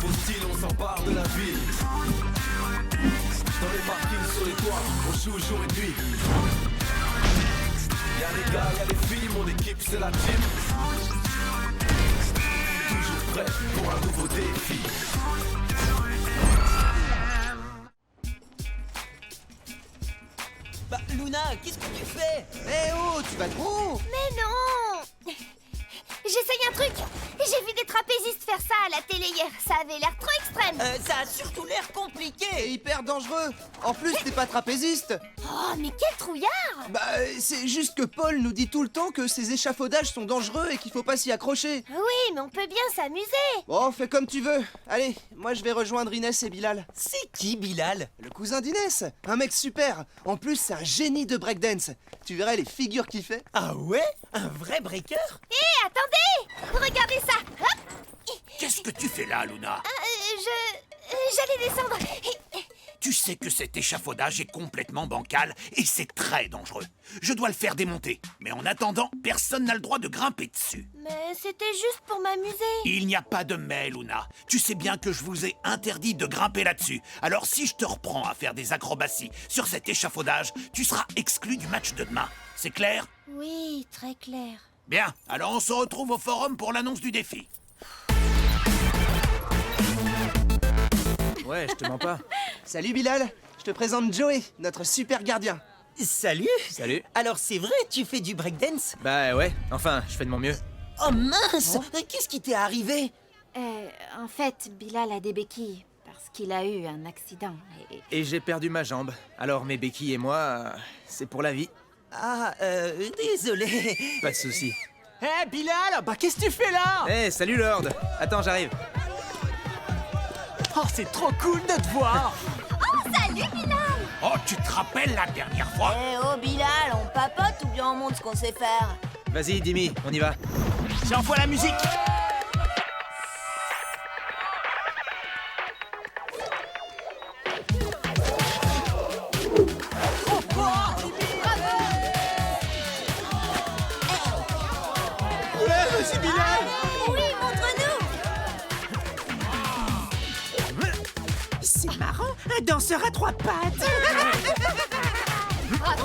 nouveau style, on s'empare de la ville. Dans les parkings, sur les toits, on joue jour et nuit. Y'a les gars, y'a les filles, mon équipe c'est la team. Toujours prêt pour un nouveau défi. Bah, Luna, qu'est-ce que tu fais? Eh oh, tu vas trop! Mais non! J'essaye un truc! J'ai vu des trapézistes faire ça à la télé hier. Ça avait l'air trop extrême. Ça a surtout l'air C'est compliqué. hyper dangereux! En plus, t'es pas trapéziste! Oh, mais quel trouillard! Bah, c'est juste que Paul nous dit tout le temps que ces échafaudages sont dangereux et qu'il faut pas s'y accrocher. Oui, mais on peut bien s'amuser. Bon, fais comme tu veux. Allez, moi je vais rejoindre Inès et Bilal. C'est qui, Bilal? Le cousin d'Inès, un mec super. En plus, c'est un génie de breakdance. Tu verrais les figures qu'il fait. Ah ouais? Un vrai breaker? Hé, attendez! Regardez ça! Hop! Qu'est-ce que tu fais là, Luna? J'allais descendre. Tu sais que cet échafaudage est complètement bancal et c'est très dangereux. Je dois le faire démonter. Mais en attendant, personne n'a le droit de grimper dessus. Mais c'était juste pour m'amuser. Il n'y a pas de mais, Luna. Tu sais bien que je vous ai interdit de grimper là-dessus. Alors si je te reprends à faire des acrobaties sur cet échafaudage, tu seras exclu du match de demain. C'est clair? Oui, très clair. Bien, alors on se retrouve au forum pour l'annonce du défi. Ouais, je te mens pas. Salut Bilal, je te présente Joey, notre super gardien. Salut. Salut. Alors c'est vrai, tu fais du breakdance? Bah ouais, enfin, je fais de mon mieux. Oh mince! Qu'est-ce qui t'est arrivé? En fait, Bilal a des béquilles parce qu'il a eu un accident. Et j'ai perdu ma jambe. Alors mes béquilles et moi, c'est pour la vie. Ah, désolé. Pas de soucis. Hé, Bilal, bah qu'est-ce que tu fais là? Eh, salut Lord. Attends, j'arrive. Oh, c'est trop cool de te voir. Salut, Bilal! Oh, tu te rappelles la dernière fois? Eh oh Bilal, on papote ou bien on montre ce qu'on sait faire? Vas-y, Dimi, on y va. J'envoie la musique. Vas-y, Bilal. Oui, montre-nous! C'est marrant, un danseur à trois pattes. Waouh,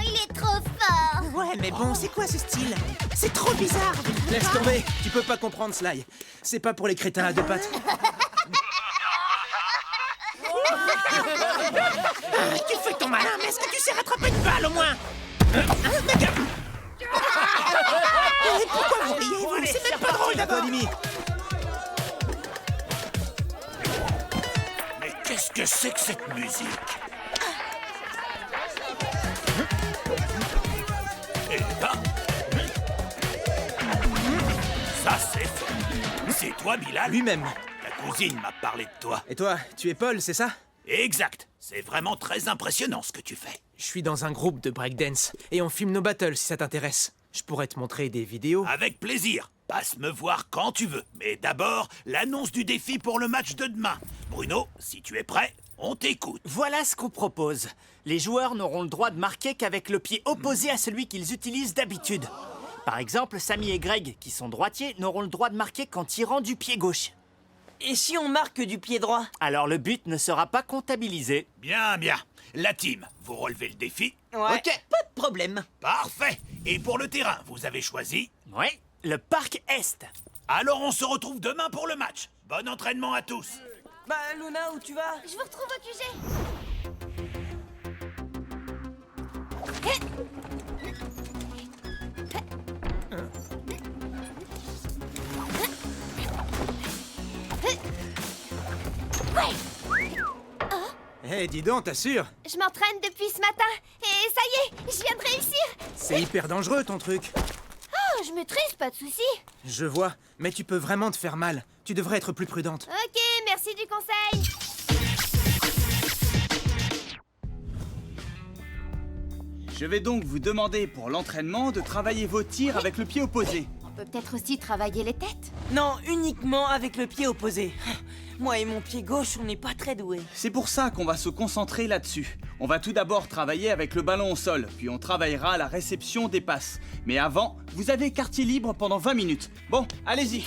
il est trop fort! Ouais, mais bon, c'est quoi ce style? C'est trop bizarre. Laisse tomber. Tu peux pas comprendre, Sly. C'est pas pour les crétins à deux pattes. Tu fais ton malin, mais est-ce que tu sais rattraper une balle au moins? Pourquoi vous riez, vous? C'est même pas drôle Attends, d'abord. Dimi. Mais qu'est-ce que c'est que cette musique? Et là, ça c'est fort. C'est toi, Bilal? Lui-même. Ta cousine m'a parlé de toi. Et toi, tu es Paul, c'est ça? Exact. C'est vraiment très impressionnant ce que tu fais. Je suis dans un groupe de breakdance et on filme nos battles si ça t'intéresse. Je pourrais te montrer des vidéos. Avec plaisir. Passe me voir quand tu veux. Mais d'abord, l'annonce du défi pour le match de demain. Bruno, si tu es prêt, on t'écoute. Voilà ce qu'on propose. Les joueurs n'auront le droit de marquer qu'avec le pied opposé à celui qu'ils utilisent d'habitude. Par exemple, Samy et Greg, qui sont droitiers, n'auront le droit de marquer qu'en tirant du pied gauche. Et si on marque du pied droit? Alors le but ne sera pas comptabilisé. Bien, bien. La team, vous relevez le défi? Ouais. Ok, pas de problème. Parfait. Et pour le terrain, vous avez choisi? Oui, le parc Est. Alors on se retrouve demain pour le match. Bon entraînement à tous. Bah, Luna, où tu vas? Je vous retrouve au QG. Eh, dis donc, t'assures? Je m'entraîne depuis ce matin et ça y est, je viens de réussir. C'est hyper dangereux ton truc. Oh, je maîtrise, pas de souci. Je vois, mais tu peux vraiment te faire mal. Tu devrais être plus prudente. Ok, merci du conseil. Je vais donc vous demander pour l'entraînement de travailler vos tirs avec le pied opposé. On peut peut-être aussi travailler les têtes. Non, uniquement avec le pied opposé. Moi et mon pied gauche, on n'est pas très doués. C'est pour ça qu'on va se concentrer là-dessus. On va tout d'abord travailler avec le ballon au sol, puis on travaillera à la réception des passes. Mais avant, vous avez quartier libre pendant 20 minutes. Bon, allez-y.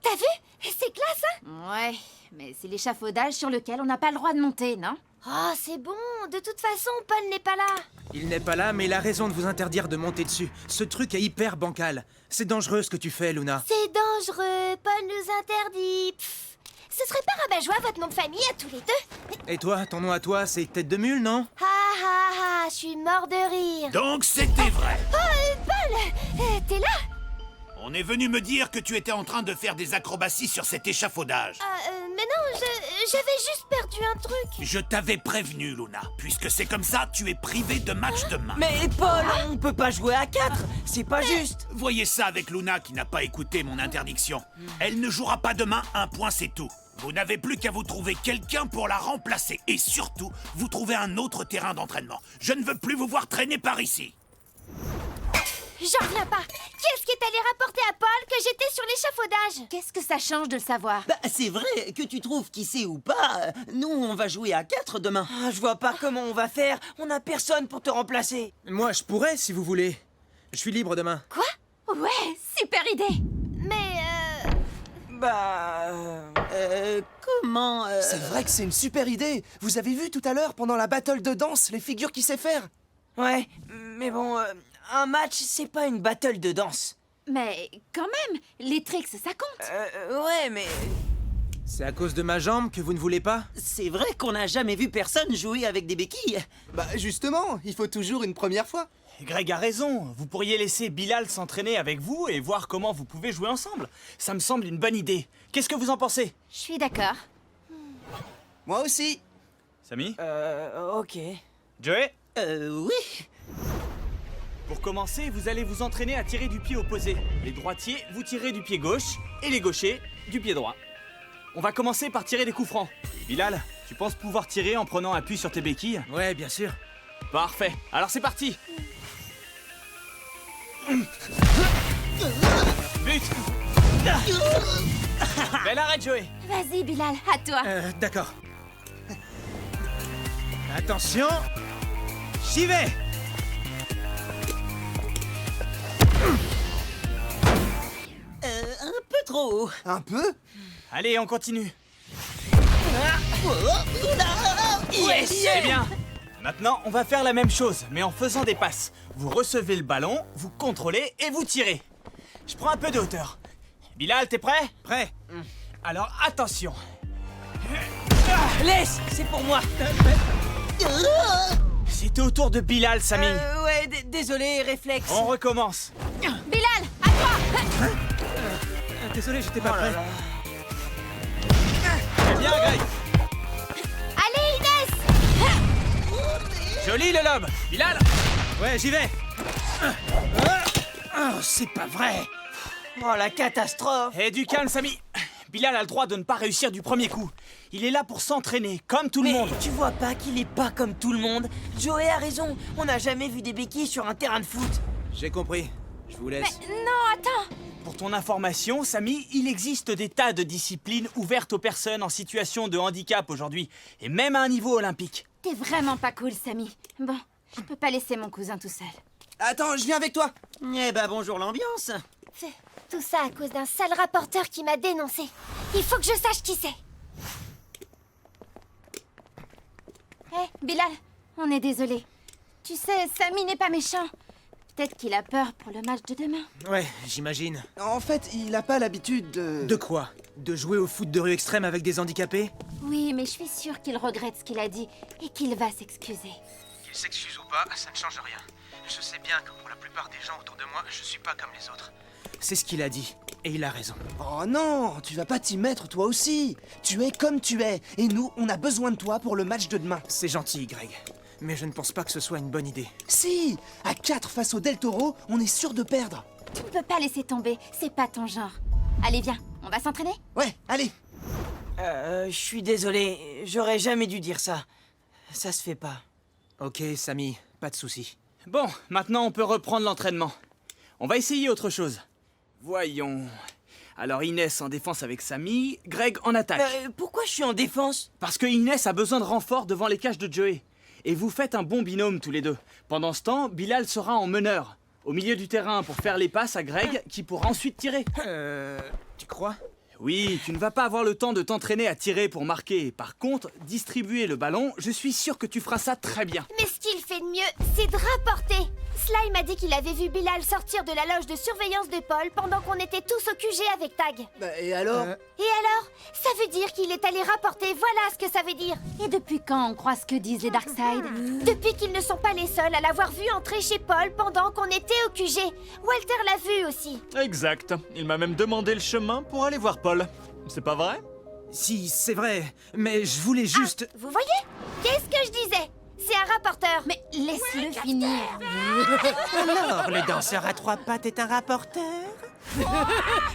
T'as vu? C'est classe, hein? Ouais, mais c'est l'échafaudage sur lequel on n'a pas le droit de monter, non? Oh, c'est bon. De toute façon, Paul n'est pas là. Il n'est pas là, mais il a raison de vous interdire de monter dessus. Ce truc est hyper bancal. C'est dangereux ce que tu fais, Luna. C'est dangereux. Paul nous interdit. Pff. Ce serait pas rabat-joie votre nom de famille à tous les deux? Et toi, ton nom à toi, c'est Tête de Mule, non? Ha ha ha, je suis mort de rire. Donc c'était vrai. Oh, Paul, t'es là? On est venu me dire que tu étais en train de faire des acrobaties sur cet échafaudage. Mais non, j'avais juste perdu un truc. Je t'avais prévenu, Luna. Puisque c'est comme ça, tu es privé de match demain. Mais Paul, on peut pas jouer à 4. C'est pas juste. Voyez ça avec Luna qui n'a pas écouté mon interdiction. Elle ne jouera pas demain, un point c'est tout. Vous n'avez plus qu'à vous trouver quelqu'un pour la remplacer. Et surtout, vous trouvez un autre terrain d'entraînement. Je ne veux plus vous voir traîner par ici. J'en reviens pas. Qui est-ce qui est allé rapporter à Paul que j'étais sur l'échafaudage? Qu'est-ce que ça change de le savoir? Bah, c'est vrai, que tu trouves qui sait ou pas. Nous, on va jouer à 4 demain. Ah, je vois pas comment on va faire. On a personne pour te remplacer. Moi, je pourrais, si vous voulez. Je suis libre demain. Quoi? Ouais, super idée! Mais Bah... comment... C'est vrai que c'est une super idée. Vous avez vu tout à l'heure, pendant la battle de danse, les figures qu'il sait faire? Ouais, mais bon... un match, c'est pas une battle de danse. Mais quand même, les tricks, ça compte! Ouais, mais... C'est à cause de ma jambe que vous ne voulez pas? C'est vrai qu'on n'a jamais vu personne jouer avec des béquilles. Bah justement, il faut toujours une première fois. Greg a raison. Vous pourriez laisser Bilal s'entraîner avec vous et voir comment vous pouvez jouer ensemble. Ça me semble une bonne idée. Qu'est-ce que vous en pensez? Je suis d'accord. Moi aussi. Samy? Ok. Joey? Oui. Pour commencer, vous allez vous entraîner à tirer du pied opposé. Les droitiers, vous tirez du pied gauche et les gauchers, du pied droit. On va commencer par tirer des coups francs. Bilal, tu penses pouvoir tirer en prenant appui sur tes béquilles? Ouais, bien sûr. Parfait. Alors c'est parti. But. Bel arrêt, Joey. vas-y, Bilal, à toi. D'accord. Attention. J'y vais. Un peu trop haut. Un peu? Allez, on continue. Yes! C'est bien. Maintenant, on va faire la même chose, mais en faisant des passes. Vous recevez le ballon, vous contrôlez et vous tirez. Je prends un peu de hauteur. Bilal, t'es prêt? Prêt. Alors attention. Laisse, c'est pour moi. C'était au tour de Bilal, Samy. Ouais, désolé, réflexe. On recommence. Bilal, à toi. Désolé, j'étais pas prêt. Très bien, Greg. Allez, Inès. Joli le lobe. Bilal. Ouais, j'y vais. Oh, c'est pas vrai. Oh, la catastrophe. Et du calme, Samy. Bilal a le droit de ne pas réussir du premier coup. Il est là pour s'entraîner, comme tout le Mais monde. tu vois pas qu'il est pas comme tout le monde? Joey a raison, on n'a jamais vu des béquilles sur un terrain de foot. J'ai compris. Je vous laisse. Non, attends. Pour ton information, Samy, il existe des tas de disciplines ouvertes aux personnes en situation de handicap aujourd'hui, et même à un niveau olympique. T'es vraiment pas cool, Samy. Bon, je peux pas laisser mon cousin tout seul. Attends, je viens avec toi. Eh ben bonjour l'ambiance. C'est tout ça à cause d'un sale rapporteur qui m'a dénoncé. Il faut que je sache qui c'est. Hé, Bilal, on est désolé. Tu sais, Samy n'est pas méchant. Peut-être qu'il a peur pour le match de demain. Ouais, j'imagine. En fait, il a pas l'habitude de... De quoi? De jouer au foot de rue extrême avec des handicapés? Oui, mais je suis sûre qu'il regrette ce qu'il a dit et qu'il va s'excuser. Qu'il s'excuse ou pas, ça ne change rien. Je sais bien que pour la plupart des gens autour de moi, je suis pas comme les autres. C'est ce qu'il a dit, et il a raison. Oh non, tu vas pas t'y mettre toi aussi. Tu es comme tu es, et nous, on a besoin de toi pour le match de demain. C'est gentil, Greg. Mais je ne pense pas que ce soit une bonne idée. Si, à 4 face au Del Toro, on est sûr de perdre. Tu ne peux pas laisser tomber, c'est pas ton genre. Allez, viens, on va s'entraîner? Ouais, allez. Je suis désolé, j'aurais jamais dû dire ça. Ça se fait pas. Ok, Samy, pas de soucis. Bon, maintenant on peut reprendre l'entraînement. On va essayer autre chose. Voyons. Alors Inès en défense avec Samy, Greg en attaque. Pourquoi je suis en défense? Parce que Inès a besoin de renfort devant les cages de Joey. Et vous faites un bon binôme tous les deux. Pendant ce temps, Bilal sera en meneur, au milieu du terrain pour faire les passes à Greg qui pourra ensuite tirer. Tu crois? Oui, tu ne vas pas avoir le temps de t'entraîner à tirer pour marquer. Par contre, distribuer le ballon, je suis sûr que tu feras ça très bien. Mais ce qu'il fait de mieux, c'est de rapporter. Sly m'a dit qu'il avait vu Bilal sortir de la loge de surveillance de Paul pendant qu'on était tous au QG avec Tag. Et alors? Et alors? Ça veut dire qu'il est allé rapporter, voilà ce que ça veut dire. Et depuis quand on croit ce que disent les Darkseid? Depuis qu'ils ne sont pas les seuls à l'avoir vu entrer chez Paul pendant qu'on était au QG. Walter l'a vu aussi. Exact. Il m'a même demandé le chemin pour aller voir Paul. C'est pas vrai? Si, c'est vrai, mais je voulais juste... Vous voyez? Qu'est-ce que je disais? C'est un rapporteur. Mais laisse-le finir. Alors, le danseur à trois pattes est un rapporteur?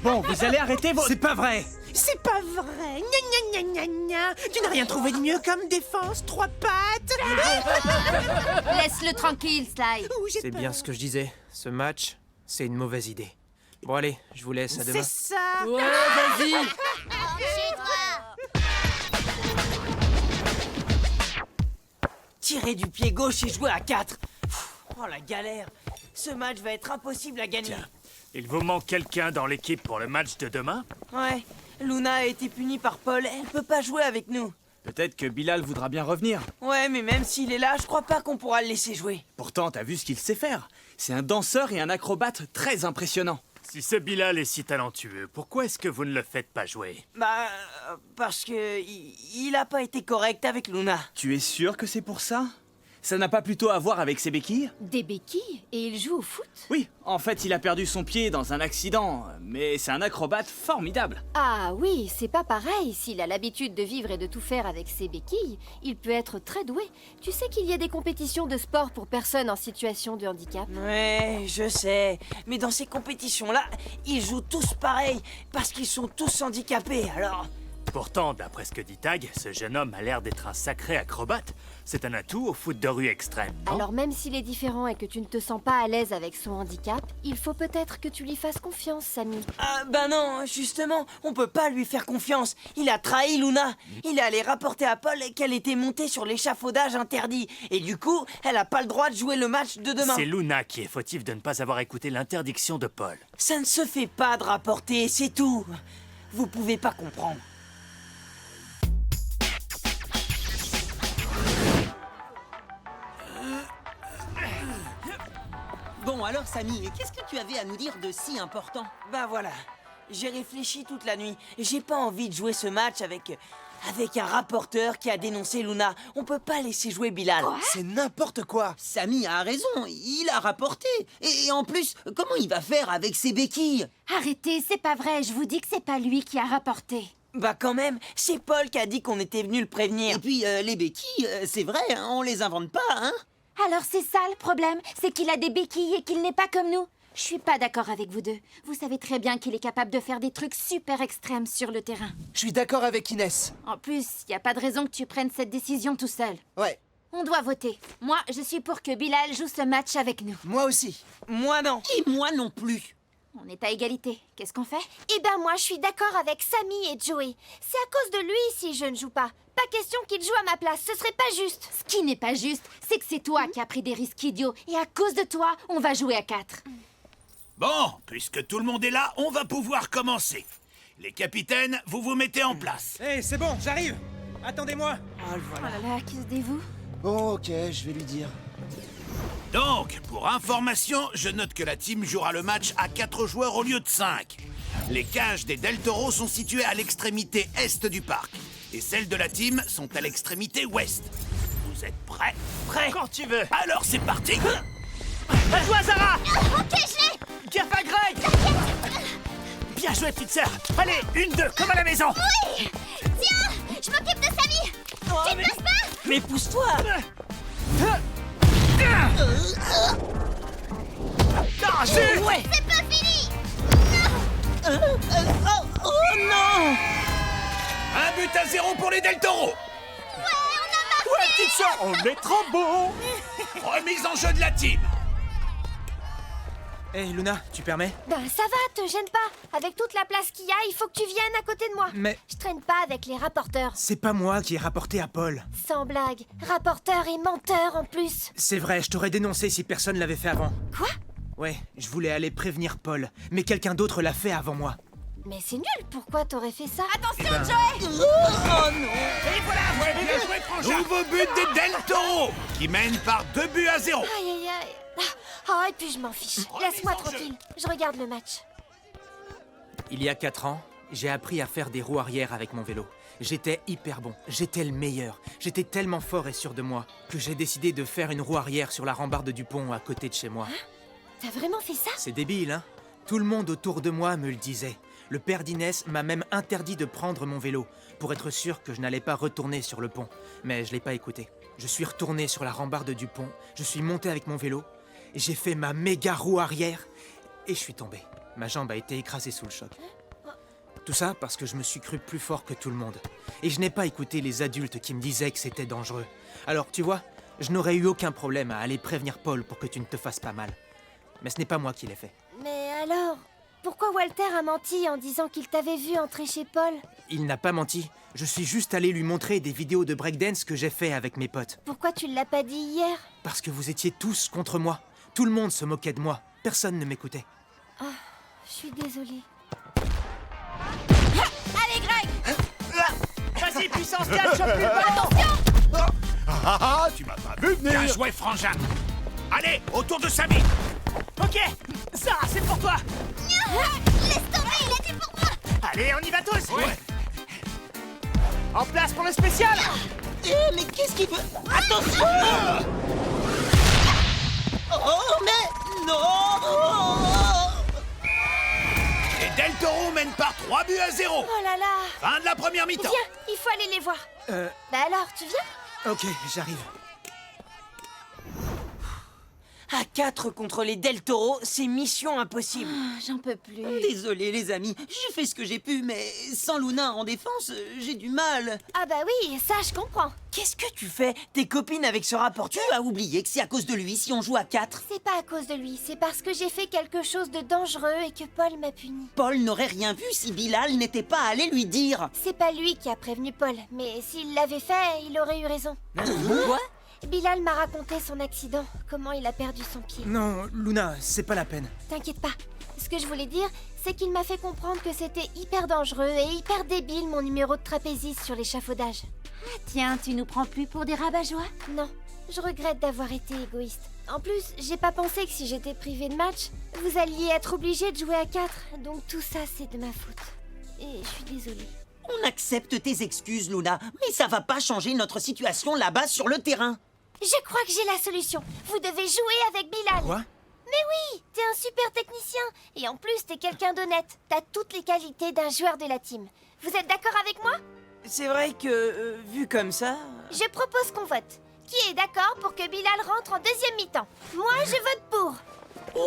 Bon, vous allez arrêter vos... C'est pas vrai! C'est pas vrai! Gna gna gna gna gna! Tu n'as rien trouvé de mieux comme défense, trois pattes? Laisse-le tranquille, Sly. C'est bien ce que je disais. Ce match, c'est une mauvaise idée. Bon allez, je vous laisse, à demain. C'est ça! Ouais, vas-y. Tirer du pied gauche et jouer à 4. Oh la galère. Ce match va être impossible à gagner. Tiens, il vous manque quelqu'un dans l'équipe pour le match de demain? Ouais, Luna a été punie par Paul, elle peut pas jouer avec nous. Peut-être que Bilal voudra bien revenir. Ouais, mais même s'il est là, je crois pas qu'on pourra le laisser jouer. Pourtant, t'as vu ce qu'il sait faire. C'est un danseur et un acrobate très impressionnant. Si ce Bilal est si talentueux, pourquoi est-ce que vous ne le faites pas jouer? Bah, parce que il a pas été correct avec Luna. Tu es sûr que c'est pour ça? Ça n'a pas plutôt à voir avec ses béquilles? Des béquilles? Et il joue au foot? Oui, en fait, il a perdu son pied dans un accident, mais c'est un acrobate formidable. Ah oui, c'est pas pareil. S'il a l'habitude de vivre et de tout faire avec ses béquilles, il peut être très doué. Tu sais qu'il y a des compétitions de sport pour personnes en situation de handicap? Ouais, je sais. Mais dans ces compétitions-là, ils jouent tous pareil, parce qu'ils sont tous handicapés, alors... Pourtant, d'après ce que dit Tag, ce jeune homme a l'air d'être un sacré acrobate. C'est un atout au foot de rue extrême, non? Alors même s'il est différent et que tu ne te sens pas à l'aise avec son handicap, il faut peut-être que tu lui fasses confiance, Samy. Ah, bah non, justement, on peut pas lui faire confiance. Il a trahi Luna. Il est allé rapporter à Paul qu'elle était montée sur l'échafaudage interdit. Et du coup, elle a pas le droit de jouer le match de demain. C'est Luna qui est fautive de ne pas avoir écouté l'interdiction de Paul. Ça ne se fait pas de rapporter, c'est tout. Vous pouvez pas comprendre. Bon alors Samy, qu'est-ce que tu avais à nous dire de si important? Bah voilà, j'ai réfléchi toute la nuit. J'ai pas envie de jouer ce match avec un rapporteur qui a dénoncé Luna. On peut pas laisser jouer Bilal. C'est n'importe quoi. Samy a raison, il a rapporté. Et en plus, comment il va faire avec ses béquilles? Arrêtez, c'est pas vrai. Je vous dis que c'est pas lui qui a rapporté. Bah quand même, c'est Paul qui a dit qu'on était venu le prévenir. Et puis les béquilles, c'est vrai, hein, on les invente pas, hein? Alors c'est ça le problème, c'est qu'il a des béquilles et qu'il n'est pas comme nous. Je suis pas d'accord avec vous deux. Vous savez très bien qu'il est capable de faire des trucs super extrêmes sur le terrain. Je suis d'accord avec Inès. En plus, y a pas de raison que tu prennes cette décision tout seul. Ouais, On doit voter. Moi, je suis pour que Bilal joue ce match avec nous. moi aussi. Moi non. Et moi non plus. On est à égalité. Qu'est-ce qu'on fait? Eh ben moi, je suis d'accord avec Samy et Joey. C'est à cause de lui si je ne joue pas. Pas question qu'il joue à ma place, ce serait pas juste. Ce qui n'est pas juste, c'est que c'est toi qui as pris des risques idiots. Et à cause de toi, on va jouer à 4. Bon, puisque tout le monde est là, on va pouvoir commencer. Les capitaines, vous vous mettez en place. Hé, c'est bon, j'arrive! Attendez-moi! Oh là là, qui se dévoue? Bon, ok, je vais lui dire. Donc, pour information, je note que la team jouera le match à 4 joueurs au lieu de 5. Les cages des Del Toro sont situées à l'extrémité est du parc. Et celles de la team sont à l'extrémité ouest. Vous êtes prêts? Prêt quand tu veux. Alors c'est parti! À toi, Zara! Ok, je l'ai. Gaffe à Greg! Bien joué, petite sœur! Allez, 1-2, comme à la maison! Oui. Tiens, je m'occupe de Samy. Tu ne lâches pas. Mais pousse-toi. Ah, zut! Ouais. C'est pas fini. Oh non. 1-0 pour les Del Toro! Ouais, petite sœur, on est trop beau! Remise en jeu de la team! Hey Luna, tu permets? Ben ça va, te gêne pas. Avec toute la place qu'il y a, il faut que tu viennes à côté de moi. Mais Je traîne pas avec les rapporteurs. c'est pas moi qui ai rapporté à Paul. Sans blague. Rapporteur et menteur en plus. C'est vrai, je t'aurais dénoncé si personne l'avait fait avant. Quoi? Ouais, je voulais aller prévenir Paul, mais quelqu'un d'autre l'a fait avant moi. Mais c'est nul, pourquoi t'aurais fait ça? Attention, Et voilà, bien joué, Frangin. Nouveau but des Del Toro, qui mènent par 2-0. Aïe aïe aïe. Oh, et puis je m'en fiche. Laisse-moi tranquille. Je regarde le match. Il y a 4 ans, j'ai appris à faire des roues arrière avec mon vélo. J'étais hyper bon, j'étais le meilleur. J'étais tellement fort et sûr de moi que j'ai décidé de faire une roue arrière sur la rambarde du pont à côté de chez moi. T'as vraiment fait ça? C'est débile, hein? Tout le monde autour de moi me le disait. Le père d'Inès m'a même interdit de prendre mon vélo pour être sûr que je n'allais pas retourner sur le pont. Mais je l'ai pas écouté. Je suis retourné sur la rambarde du pont, je suis monté avec mon vélo, et j'ai fait ma méga roue arrière et je suis tombé. Ma jambe a été écrasée sous le choc. Tout ça parce que je me suis cru plus fort que tout le monde. Et je n'ai pas écouté les adultes qui me disaient que c'était dangereux. Alors, tu vois, je n'aurais eu aucun problème à aller prévenir Paul pour que tu ne te fasses pas mal. Mais ce n'est pas moi qui l'ai fait. Mais alors, pourquoi Walter a menti en disant qu'il t'avait vu entrer chez Paul? Il n'a pas menti. Je suis juste allé lui montrer des vidéos de breakdance que j'ai fait avec mes potes. Pourquoi tu l'as pas dit hier? Parce que vous étiez tous contre moi. Tout le monde se moquait de moi. Personne ne m'écoutait. Ah, je suis désolée. Allez, Greg! Vas-y, puissance 4, chope le ballon! Ah, tu m'as pas vu venir. Bien joué, Frangin. Allez, autour de Samy. Ok, ça, c'est pour toi! Laisse tomber, il a dit pour moi! Allez, on y va tous! Ouais. En place pour le spécial! Mais qu'est-ce qu'il veut? Attention! Oh, mais non! Les Del Toro mènent par 3-0. Oh là là! Fin de la première mi-temps. Viens, il faut aller les voir. Bah alors, tu viens? Ok, j'arrive. À 4 contre les Del Toro, c'est mission impossible. J'en peux plus. Désolé les amis, j'ai fait ce que j'ai pu, mais sans Luna en défense, j'ai du mal. Ah bah oui, ça je comprends. Qu'est-ce que tu fais? T'es copine avec ce rapporteur? Tu as oublié que c'est à cause de lui si on joue à 4. C'est pas à cause de lui, c'est parce que j'ai fait quelque chose de dangereux et que Paul m'a puni. Paul n'aurait rien vu si Bilal n'était pas allé lui dire. C'est pas lui qui a prévenu Paul, mais s'il l'avait fait, il aurait eu raison. Quoi? Bilal m'a raconté son accident, comment il a perdu son pied. Non, Luna, c'est pas la peine. T'inquiète pas. Ce que je voulais dire, c'est qu'il m'a fait comprendre que c'était hyper dangereux et hyper débile mon numéro de trapéziste sur l'échafaudage. Ah tiens, tu nous prends plus pour des rabat-joie? Non, je regrette d'avoir été égoïste. En plus, j'ai pas pensé que si j'étais privée de match, vous alliez être obligé de jouer à 4. Donc tout ça, c'est de ma faute. Et je suis désolée. On accepte tes excuses, Luna, mais ça va pas changer notre situation là-bas sur le terrain. Je crois que j'ai la solution. Vous devez jouer avec Bilal. Quoi? Mais oui, t'es un super technicien. Et en plus, t'es quelqu'un d'honnête. T'as toutes les qualités d'un joueur de la team. Vous êtes d'accord avec moi? C'est vrai que, vu comme ça... Je propose qu'on vote. Qui est d'accord pour que Bilal rentre en deuxième mi-temps? Moi, je vote pour.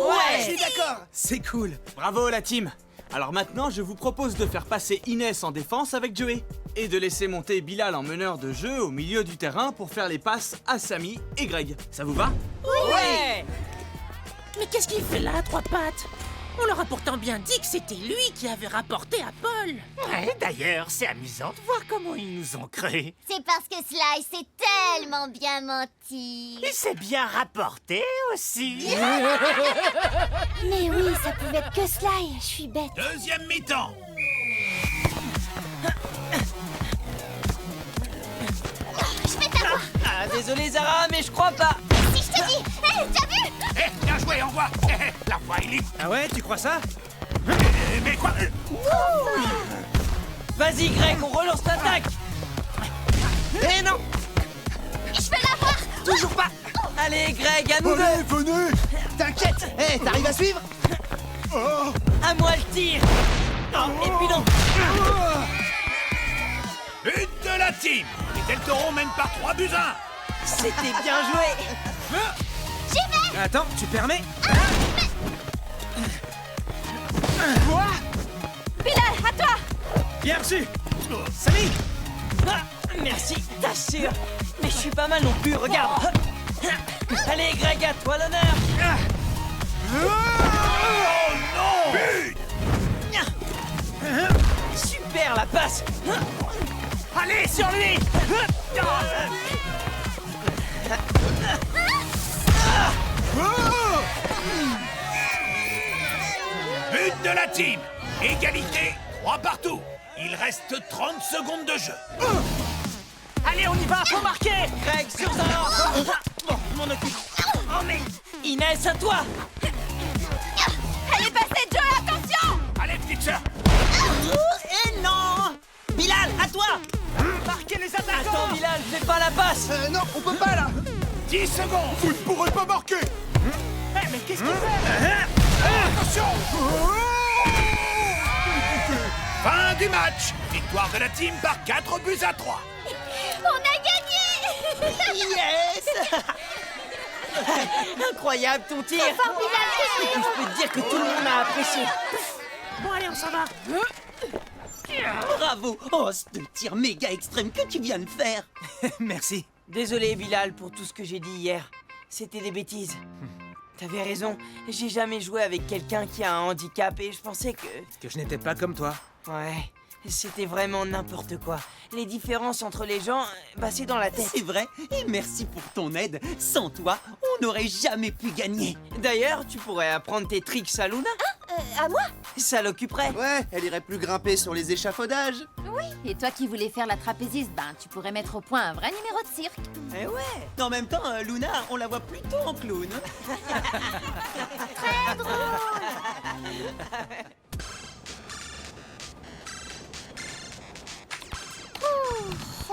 Ouais, Je suis d'accord. C'est cool. Bravo la team! Alors maintenant, je vous propose de faire passer Inès en défense avec Joey et de laisser monter Bilal en meneur de jeu au milieu du terrain pour faire les passes à Samy et Greg. Ça vous va? Ouais. Mais qu'est-ce qu'il fait là, à trois pattes? On leur a pourtant bien dit que c'était lui qui avait rapporté à Paul. Ouais, d'ailleurs, c'est amusant de voir comment ils nous ont cru. C'est parce que Sly s'est tellement bien menti. Il s'est bien rapporté aussi. Mais oui, ça pouvait être que Sly. Je suis bête. Deuxième mi-temps. Je vais t'avoir. Ah, désolé Zara, mais je crois pas. Si je te dis. Hé, t'as vu? Eh, bien joué, envoie. La voie est libre. Ah ouais, tu crois ça? Mais quoi? Vas-y Greg, on relance l'attaque. Eh non, Je vais l'avoir. toujours pas. Allez Greg, à nous deux. venez. T'inquiète. Hé, t'arrives à suivre? À moi le tir. Non, et puis non. But de la team. Les Del Toro mènent par 3-1. C'était bien joué. Attends, tu permets? Bilal, à toi. Bien reçu. Samy! Ah, merci, t'assures. Mais je suis pas mal non plus, regarde. Allez Greg, à toi l'honneur. non! But! Super la passe. Allez, sur lui! But de la team! Égalité, 3 partout. Il reste 30 secondes de jeu. Allez, on y va, faut marquer! Greg, sur ça. Bon, je m'en occupe. Oh mais... Inès, à toi. Elle est passée, Joe, attention! Allez, petite sœur! Et non! Bilal, à toi! Marquez les attaquants! Attends, Bilal, fais pas la passe. Non, on peut pas là. 10 secondes! Vous ne pourrez pas marquer! Eh, mais qu'est-ce qu'il fait? Attention! Fin du match! Victoire de la team par 4 buts à 3. On a gagné! Yes. Incroyable ton tir. Bilal, Je peux te dire que tout le monde a apprécié. Bon, allez, on s'en va. Bravo! Oh, ce tir méga extrême que tu viens de faire! Merci. Désolé, Bilal, pour tout ce que j'ai dit hier. C'était des bêtises. T'avais raison. J'ai jamais joué avec quelqu'un qui a un handicap et je pensais que... Que je n'étais pas comme toi. Ouais, c'était vraiment n'importe quoi. Les différences entre les gens, bah c'est dans la tête. C'est vrai, et merci pour ton aide. Sans toi, on n'aurait jamais pu gagner. D'ailleurs, tu pourrais apprendre tes tricks à Luna. À moi? Ça l'occuperait. Ouais, elle irait plus grimper sur les échafaudages. Et toi qui voulais faire la trapéziste, ben tu pourrais mettre au point un vrai numéro de cirque. Eh ouais. En même temps, Luna, on la voit plutôt en clown. Très drôle!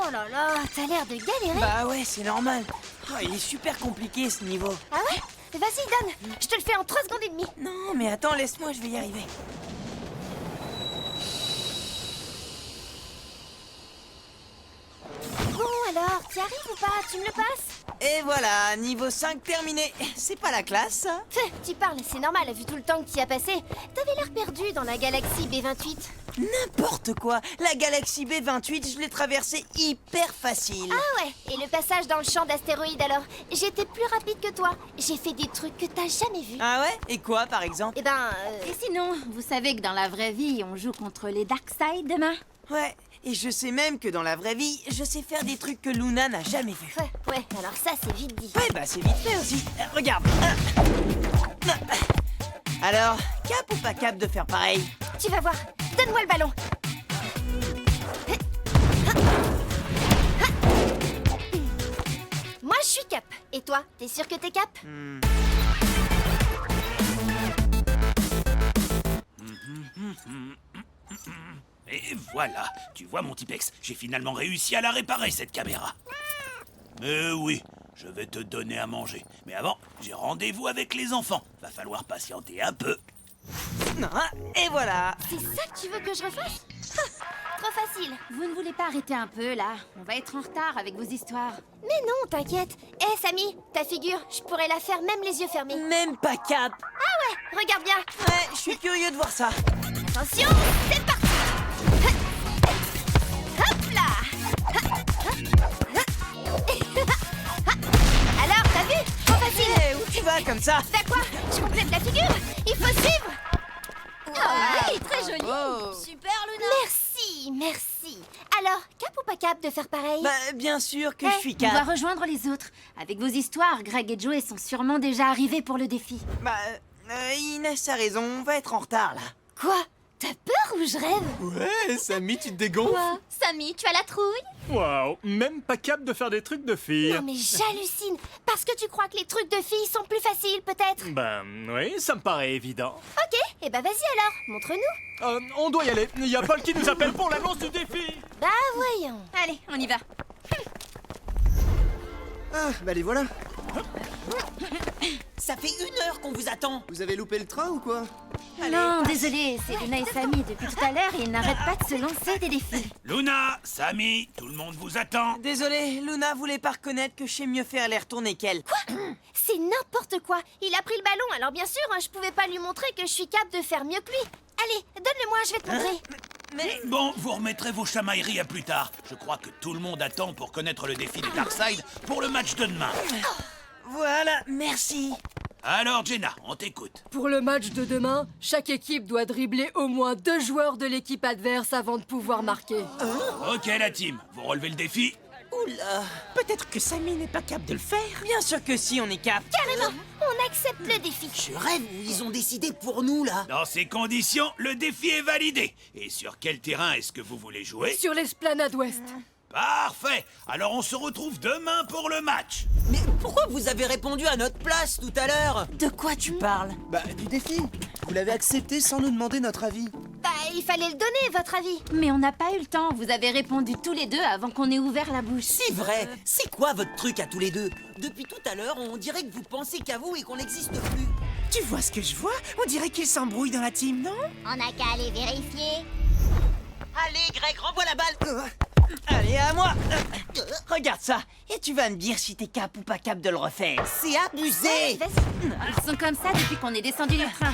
Oh là là, t'as l'air de galérer. Bah ouais, c'est normal. Oh, il est super compliqué ce niveau. Ah ouais? Vas-y, donne. Je te le fais en 3 secondes et demie. Non, mais attends, laisse-moi, je vais y arriver. Bon alors, t'y arrives ou pas? Tu me le passes? Et voilà, niveau 5 terminé. C'est pas la classe, ça? Tu parles, c'est normal, vu tout le temps que tu y as passé. T'avais l'air perdu dans la galaxie B28. N'importe quoi. La galaxie B28, je l'ai traversée hyper facile. Ah ouais, et le passage dans le champ d'astéroïdes alors? J'étais plus rapide que toi. J'ai fait des trucs que t'as jamais vus. Ah ouais? Et quoi, par exemple? Eh ben... Et sinon, vous savez que dans la vraie vie, on joue contre les Darkseid demain? Ouais, et je sais même que dans la vraie vie, je sais faire des trucs que Luna n'a jamais vus. Ouais, alors ça c'est vite dit. Ouais, bah c'est vite fait aussi. Regarde. Alors, cap ou pas cap de faire pareil? Tu vas voir, donne-moi le ballon. Moi je suis cap. Et toi, t'es sûr que t'es cap? Et voilà, tu vois mon Tipex, j'ai finalement réussi à la réparer cette caméra. Mais oui, je vais te donner à manger. Mais avant, j'ai rendez-vous avec les enfants. Va falloir patienter un peu. Non, et voilà. C'est ça que tu veux que je refasse? Trop facile. Vous ne voulez pas arrêter un peu, là? On va être en retard avec vos histoires. Mais non, t'inquiète. Hé, Samy, ta figure, je pourrais la faire même les yeux fermés. Même pas cap. Ah ouais, regarde bien. Ouais, je suis curieux de voir ça. Attention, c'est parti. Hop là. Alors, t'as vu? Trop facile. Eh, où tu vas comme ça? T'as quoi? Je complète la figure. Il faut suivre. Oui, très joli. Super, Luna. Merci. Alors, cap ou pas cap de faire pareil? Bah, bien sûr que Eh, je suis On va cap. rejoindre les autres. Avec vos histoires, Greg et Joey sont sûrement déjà arrivés pour le défi. Bah, Inès a raison, on va être en retard là. Quoi? T'as peur ou je rêve? Ouais, Samy, tu te dégonfles. Quoi? Samy, tu as la trouille? Waouh, même pas capable de faire des trucs de filles. Non mais j'hallucine. Parce que tu crois que les trucs de filles sont plus faciles, peut-être? Ben oui, ça me paraît évident. Ok, et bah vas-y alors, montre-nous. On doit y aller. Il y a Paul qui nous appelle pour l'annonce du défi. Bah voyons. Allez, on y va. Ah, bah les voilà. Ça fait 1 heure qu'on vous attend. Vous avez loupé le train ou quoi? Non, désolé, c'est Luna et Samy depuis tout à l'heure et ils n'arrêtent pas de se lancer des défis. Luna, Samy, tout le monde vous attend. Désolé, Luna voulait pas reconnaître que je sais mieux faire les retourner qu'elle. C'est n'importe quoi. Il a pris le ballon, alors bien sûr, je pouvais pas lui montrer que je suis capable de faire mieux que lui. Allez, donne-le-moi, je vais te montrer. Mais Bon, vous remettrez vos chamailleries à plus tard. Je crois que tout le monde attend pour connaître le défi des Darkseid pour le match de demain. voilà, merci. Alors Jenna, on t'écoute. Pour le match de demain, chaque équipe doit dribbler au moins 2 joueurs de l'équipe adverse avant de pouvoir marquer. Ok la team, vous relevez le défi? Oula. Peut-être que Samy n'est pas capable de le faire. Bien sûr que si, on est cap. Carrément, on accepte le défi. Je rêve où ils ont décidé pour nous, là. Dans ces conditions, le défi est validé. Et sur quel terrain est-ce que vous voulez jouer? Sur l'esplanade ouest. Parfait. Alors on se retrouve demain pour le match. Mais pourquoi vous avez répondu à notre place tout à l'heure? De quoi tu parles? Bah, du défi. Vous l'avez accepté sans nous demander notre avis. Bah, il fallait le donner, votre avis. Mais on n'a pas eu le temps, vous avez répondu tous les deux avant qu'on ait ouvert la bouche. C'est vrai. C'est quoi votre truc à tous les deux? Depuis tout à l'heure, on dirait que vous pensez qu'à vous et qu'on n'existe plus. Tu vois ce que je vois? On dirait qu'ils s'embrouillent dans la team, non? On n'a qu'à aller vérifier. Allez, Greg, renvoie la balle. Allez, à moi. Regarde ça. Et tu vas me dire si t'es cap ou pas cap de le refaire. C'est abusé. Vas-y. Ils sont comme ça depuis qu'on est descendu du train.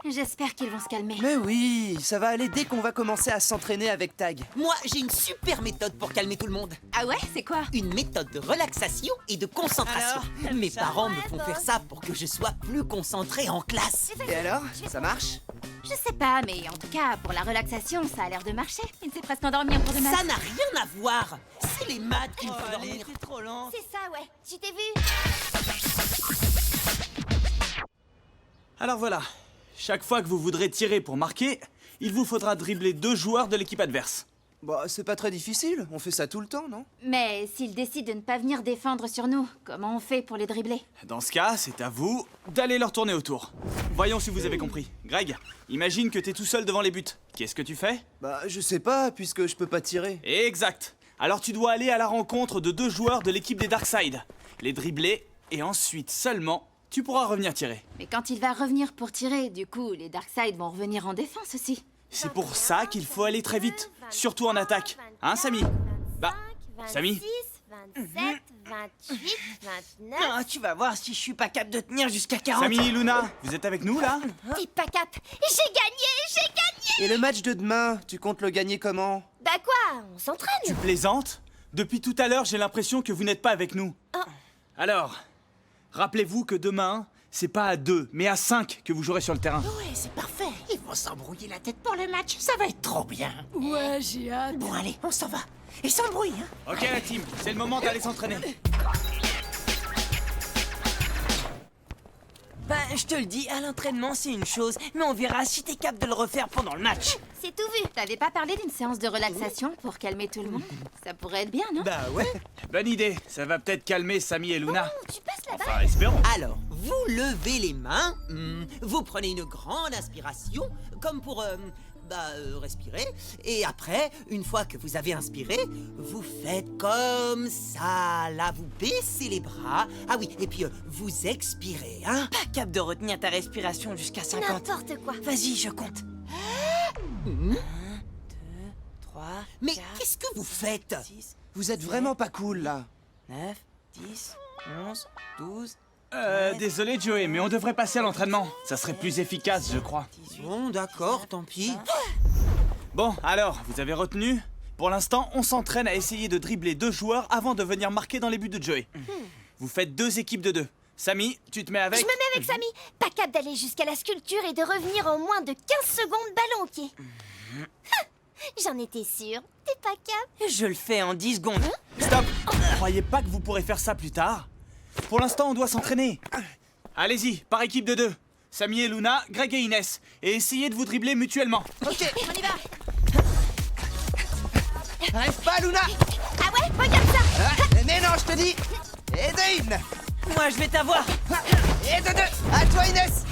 J'espère qu'ils vont se calmer. Mais oui, ça va aller dès qu'on va commencer à s'entraîner avec Tag. Moi, j'ai une super méthode pour calmer tout le monde. Ah ouais, c'est quoi? Une méthode de relaxation et de concentration. Alors, Mes ça parents me font faire ça pour que je sois plus concentré en classe. Et alors, ça marche? Je sais pas, mais en tout cas, pour la relaxation, ça a l'air de marcher. Il s'est presque endormi en cours de maths. Ça n'a rien à voir. C'est les maths qui me font Allez, dormir. t'es trop lent. C'est ça, ouais. Je t'ai vu. Alors voilà. Chaque fois que vous voudrez tirer pour marquer, il vous faudra dribbler 2 joueurs de l'équipe adverse. Bah, c'est pas très difficile. On fait ça tout le temps, non? Mais s'ils décident de ne pas venir défendre sur nous, comment on fait pour les dribbler? Dans ce cas, c'est à vous d'aller leur tourner autour. Voyons si vous avez compris. Greg, imagine que t'es tout seul devant les buts. Qu'est-ce que tu fais? Bah, je sais pas, puisque je peux pas tirer. Exact. Alors tu dois aller à la rencontre de 2 joueurs de l'équipe des Darkside, les dribbler, et ensuite seulement, tu pourras revenir tirer. Mais quand il va revenir pour tirer, du coup, les Darkside vont revenir en défense aussi. C'est pour ça qu'il faut aller très vite, surtout en attaque. Hein, Samy? Bah, Samy? 26, 27, 28, 29... Non, tu vas voir si je suis pas cap de tenir jusqu'à 40. Samy, Luna, vous êtes avec nous, là? T'es pas cap. J'ai gagné. Et le match de demain, tu comptes le gagner comment? Bah quoi, on s'entraîne. Tu plaisantes? Depuis tout à l'heure, j'ai l'impression que vous n'êtes pas avec nous. Alors, rappelez-vous que demain, c'est pas à 2, mais à 5 que vous jouerez sur le terrain. Ouais, c'est parfait. Ils vont s'embrouiller la tête pour le match. Ça va être trop bien. Ouais, j'ai hâte. Bon, allez, on s'en va. Et s'embrouille, hein. Ok, la team, c'est le moment d'aller s'entraîner. Ben, je te le dis, à l'entraînement, c'est une chose, mais on verra si t'es cap de le refaire pendant le match. C'est tout vu. T'avais pas parlé d'une séance de relaxation pour calmer tout le monde? Ça pourrait être bien, non? Bah ouais. Bonne idée, ça va peut-être calmer Samy et Luna. Tu passes là-bas. Enfin, espérons. Alors, vous levez les mains, vous prenez une grande inspiration, comme pour, respirer, et après, une fois que vous avez inspiré, vous faites comme ça, là, vous baissez les bras, ah oui, et puis vous expirez, hein. Pas cap de retenir ta respiration jusqu'à 50. N'importe quoi. Vas-y, je compte. 1, 2, 3, Mais 4, qu'est-ce que vous faites? 6, Vous êtes vraiment pas cool, là. 9, 10, 11, 12, Désolé Joey, mais on devrait passer à l'entraînement. Ça serait plus efficace, je crois. 18. Bon, d'accord, tant pis. Bon, alors, vous avez retenu? Pour l'instant, on s'entraîne à essayer de dribbler 2 joueurs avant de venir marquer dans les buts de Joey. Vous faites 2 équipes de 2. Samy, tu te mets avec? Je me mets avec Samy. Pas cap d'aller jusqu'à la sculpture et de revenir en moins de 15 secondes ballon au pied. J'en étais sûre. T'es pas cap. Je le fais en 10 secondes. Stop! Croyez pas que vous pourrez faire ça plus tard? Pour l'instant, on doit s'entraîner. Allez-y, par équipe de 2. Samy et Luna, Greg et Inès. Et essayez de vous dribbler mutuellement. Ok. On y va. Rêve pas, Luna. Ah ouais, regarde ça. Mais non, je te dis. Et de une. Moi, je vais t'avoir. Et de 2. À toi, Inès.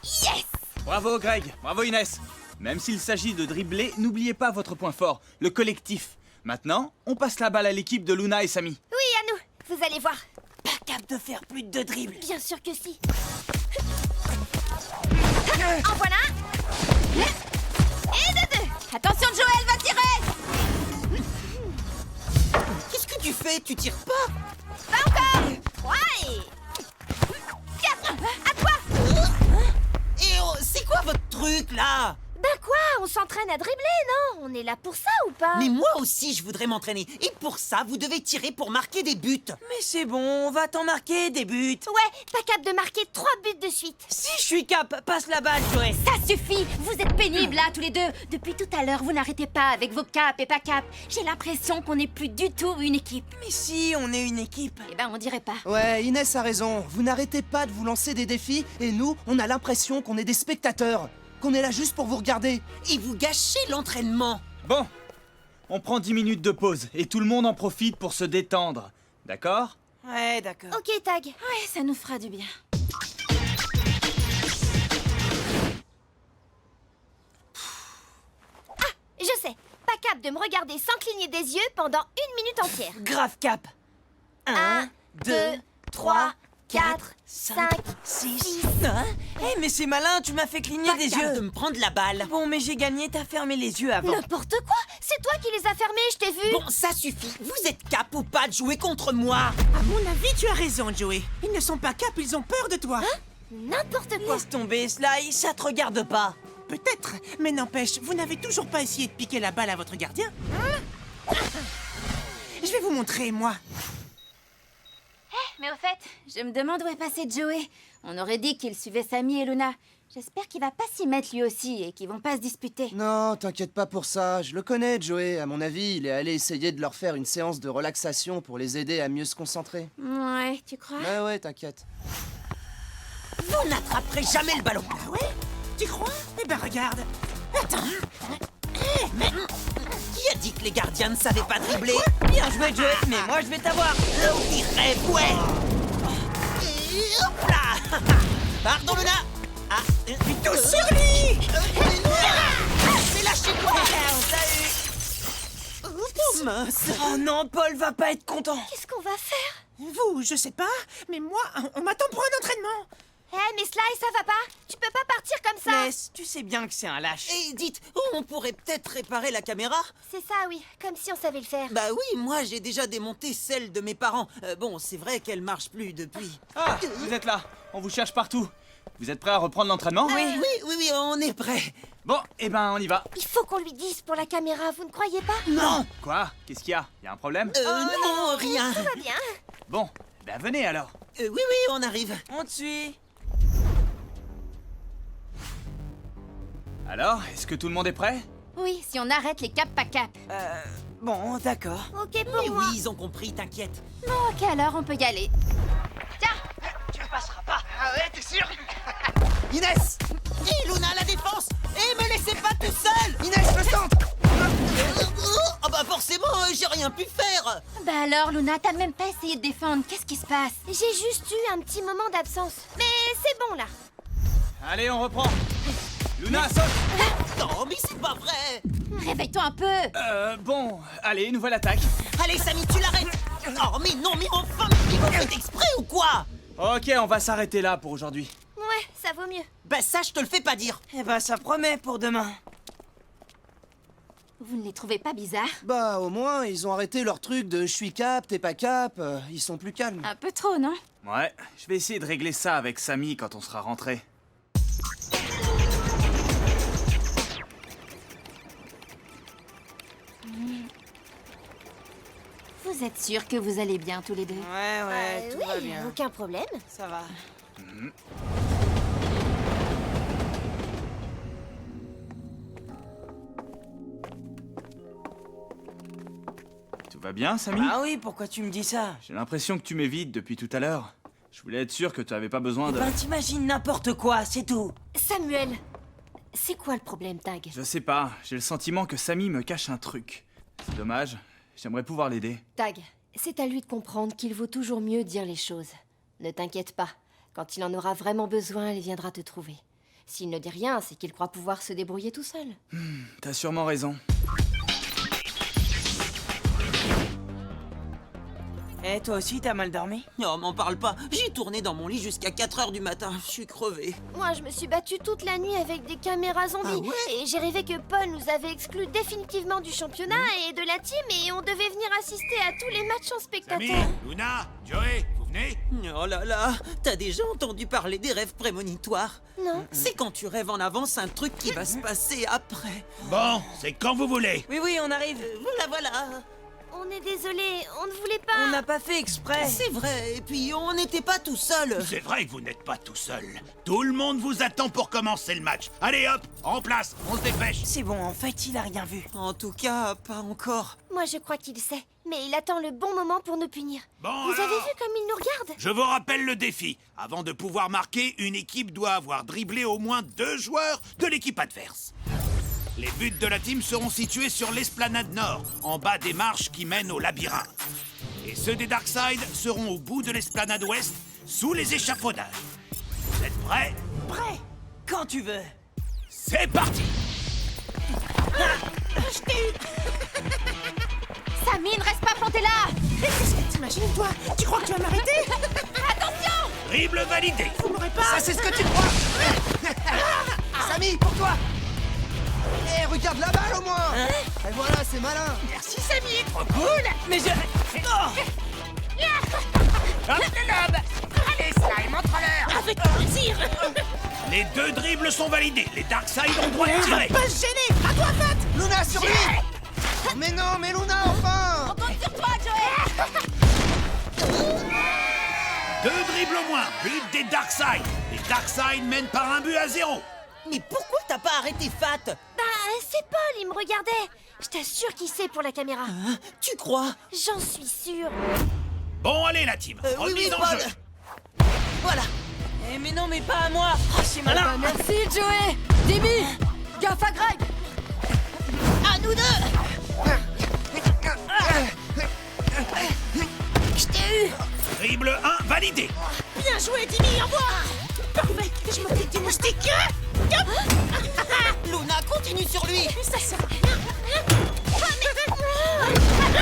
Yes. Bravo Greg, bravo Inès. Même s'il s'agit de dribbler, n'oubliez pas votre point fort, le collectif. Maintenant, on passe la balle à l'équipe de Luna et Samy. Oui, à nous. Vous allez voir. Pas cap de faire plus de 2 dribbles. Bien sûr que si. En voilà un. Et de 2. Attention, Joël va tirer! Qu'est-ce que tu fais? Tu tires pas? Pas encore. 3 et... 4. À toi. Et c'est quoi votre truc, là? Ben quoi? on s'entraîne à dribbler, non? On est là pour ça ou pas? Mais moi aussi, je voudrais m'entraîner. Et pour ça, vous devez tirer pour marquer des buts. Mais c'est bon, on va t'en marquer des buts. Ouais, pas cap de marquer 3 buts de suite. Si je suis cap, passe la balle, Joey. Ça suffit! Vous êtes pénibles là, tous les deux! Depuis tout à l'heure, vous n'arrêtez pas avec vos caps et pas caps. J'ai l'impression qu'on n'est plus du tout une équipe. Mais si, on est une équipe. Eh ben, on dirait pas. Ouais, Inès a raison. Vous n'arrêtez pas de vous lancer des défis et nous, on a l'impression qu'on est des spectateurs. Qu'on est là juste pour vous regarder. Et vous gâchez l'entraînement. Bon, on prend 10 minutes de pause et tout le monde en profite pour se détendre. D'accord? Ouais, d'accord. Ok, Tag. Ouais, ça nous fera du bien. Je sais, pas cap de me regarder sans cligner des yeux pendant 1 minute entière. Grave cap. 1, 2, 3, 4, 5, 6. Hein? Eh, mais c'est malin, tu m'as fait cligner Pas des cap de yeux. me prendre la balle. Bon, mais j'ai gagné, t'as fermé les yeux avant. N'importe quoi. C'est toi qui les as fermés, je t'ai vu. Bon, ça suffit. Vous êtes cap ou pas de jouer contre moi? À mon avis, tu as raison, Joey. Ils ne sont pas cap, ils ont peur de toi. N'importe quoi. Laisse tomber, Sly, ça te regarde pas. Peut-être, mais n'empêche, vous n'avez toujours pas essayé de piquer la balle à votre gardien. Je vais vous montrer, moi. Mais au fait, je me demande où est passé Joey. On aurait dit qu'il suivait Samy et Luna. J'espère qu'il va pas s'y mettre lui aussi et qu'ils vont pas se disputer. Non, t'inquiète pas pour ça. Je le connais, Joey. À mon avis, il est allé essayer de leur faire une séance de relaxation pour les aider à mieux se concentrer. Ouais, tu crois? Ouais, t'inquiète. Vous n'attraperez jamais le ballon. Ah ouais? Tu crois? Eh ben regarde. Attends. Mais qui a dit que les gardiens ne savaient pas dribbler? Bien joué, Joey, mais moi je vais t'avoir. Là où il rêve, ouais. Et hop là. Pardon, Luna. Ah, Tout sur lui. c'est lâché-moi. Oh mince. Oh non, Paul va pas être content. Qu'est-ce qu'on va faire? Vous, je sais pas, mais moi, on m'attend pour un entraînement. Eh, mais Sly, ça va pas? Tu peux pas partir comme ça. Laisse, tu sais bien que c'est un lâche. Et dites, on pourrait peut-être réparer la caméra? C'est ça, oui. Comme si on savait le faire. Bah oui, moi j'ai déjà démonté celle de mes parents. Bon, c'est vrai qu'elle marche plus depuis. Ah, vous êtes là. On vous cherche partout. Vous êtes prêts à reprendre l'entraînement? Oui, on est prêts. Bon, eh ben, on y va. Il faut qu'on lui dise pour la caméra, vous ne croyez pas? Non. Quoi? Qu'est-ce qu'il y a? Y a un problème? Non, rien. Tout va bien. Bon, ben venez alors. Oui, on arrive. On te suit. Alors, est-ce que tout le monde est prêt? Oui, si on arrête les caps pas cap. Bon, d'accord. Ok pour Mais moi. oui, ils ont compris, t'inquiète. Bon, ok, alors on peut y aller. Tu ne passeras pas. Ah ouais, t'es sûr? Inès. Et Luna à la défense. Et me laissez pas tout seul. Inès, le centre! Ah bah forcément, j'ai rien pu faire. Bah alors, Luna, t'as même pas essayé de défendre. Qu'est-ce qui se passe? J'ai juste eu un petit moment d'absence. Mais c'est bon là. Allez, on reprend. Luna, saute! Non, mais c'est pas vrai. Réveille-toi un peu. Bon, allez, nouvelle attaque. Allez, Samy, tu l'arrêtes. Oh, mais non, mais enfin, mais vous faites exprès ou quoi? Ok, on va s'arrêter là pour aujourd'hui. Ouais, ça vaut mieux. Bah ça, je te le fais pas dire. Eh ben, ça promet pour demain. Vous ne les trouvez pas bizarres? Bah, au moins, ils ont arrêté leur truc de je suis cap, t'es pas cap. Ils sont plus calmes. Un peu trop, non? Ouais, je vais essayer de régler ça avec Samy quand on sera rentré. Vous êtes sûrs que vous allez bien tous les deux? Ouais, tout va oui, bien. aucun problème. Ça va. Tout va bien, Samy? Ah oui, pourquoi tu me dis ça? J'ai l'impression que tu m'évites depuis tout à l'heure. Je voulais être sûr que tu avais pas besoin de... Ben, t'imagines n'importe quoi, c'est tout. Samuel, c'est quoi le problème, Tag? Je sais pas, j'ai le sentiment que Samy me cache un truc. C'est dommage, j'aimerais pouvoir l'aider. Tag, c'est à lui de comprendre qu'il vaut toujours mieux dire les choses. Ne t'inquiète pas, quand il en aura vraiment besoin, il viendra te trouver. S'il ne dit rien, c'est qu'il croit pouvoir se débrouiller tout seul. T'as sûrement raison. Eh, toi aussi, t'as mal dormi? Non, m'en parle pas. J'ai tourné dans mon lit jusqu'à 4h du matin. Je suis crevé. Moi, je me suis battue toute la nuit avec des caméras zombies. Ah ouais? Et j'ai rêvé que Paul nous avait exclus définitivement du championnat et de la team et on devait venir assister à tous les matchs en Samy, spectateur. Luna, Joey, vous venez imaginé? Oh là là, t'as déjà entendu parler des rêves prémonitoires? Non. C'est quand tu rêves en avance un truc qui va se passer après. Bon, c'est quand vous voulez. Oui, on arrive. Voilà. On est désolé, on ne voulait pas. On n'a pas fait exprès. C'est vrai, et puis on n'était pas tout seul. C'est vrai que vous n'êtes pas tout seul. Tout le monde vous attend pour commencer le match. Allez hop, en place, on se dépêche. C'est bon, en fait, il a rien vu. En tout cas, pas encore. Moi, je crois qu'il sait. Mais il attend le bon moment pour nous punir. Bon, Vous alors avez vu comme il nous regarde? Je vous rappelle le défi. Avant de pouvoir marquer, une équipe doit avoir dribblé au moins 2 joueurs de l'équipe adverse. Les buts de la team seront situés sur l'esplanade nord, en bas des marches qui mènent au labyrinthe. Et ceux des Darkside seront au bout de l'esplanade ouest, sous les échafaudages. Vous êtes prêts? Prêt? Quand tu veux. C'est parti! Samy, ne reste pas planté là! Mais qu'est-ce que t'imagines, toi? Tu crois que tu vas m'arrêter? Attention! Dribble validé! Vous m'aurez pas! Ça, c'est ce que tu crois. Samy, pour toi. Eh, regarde la balle au moins. Et voilà, c'est malin. Merci, Samy! Trop cool! Mais je... Oh Hop le lobe! Allez, Slime, montre-leur! Avec plaisir! Les 2 dribbles sont validés. Les Darkside ont droit de tirer. Pas se gêner! À toi, Fat! Luna, sur lui. Oh, mais non, mais Luna, enfin. On compte sur toi, Joey! 2 dribbles au moins. But des Darkside. Les Darkside mènent par 1-0. Mais pourquoi t'as pas arrêté Fat? Bah, c'est Paul, il me regardait. Je t'assure qu'il sait pour la caméra. Hein? Tu crois? J'en suis sûre. Bon, allez la team. Oui, Remise en Paul. jeu. Voilà. Eh, mais non, mais pas à moi. Oh, c'est Bah, malin. merci, Joey! Demi! Gaffe à Greg! À nous deux! Je t'ai eu! Dribble 1 validé. Bien joué, Timmy, au revoir! Parfait, je m'occupe du moustique! Hop! Luna, continue sur lui. Ça sert à rien!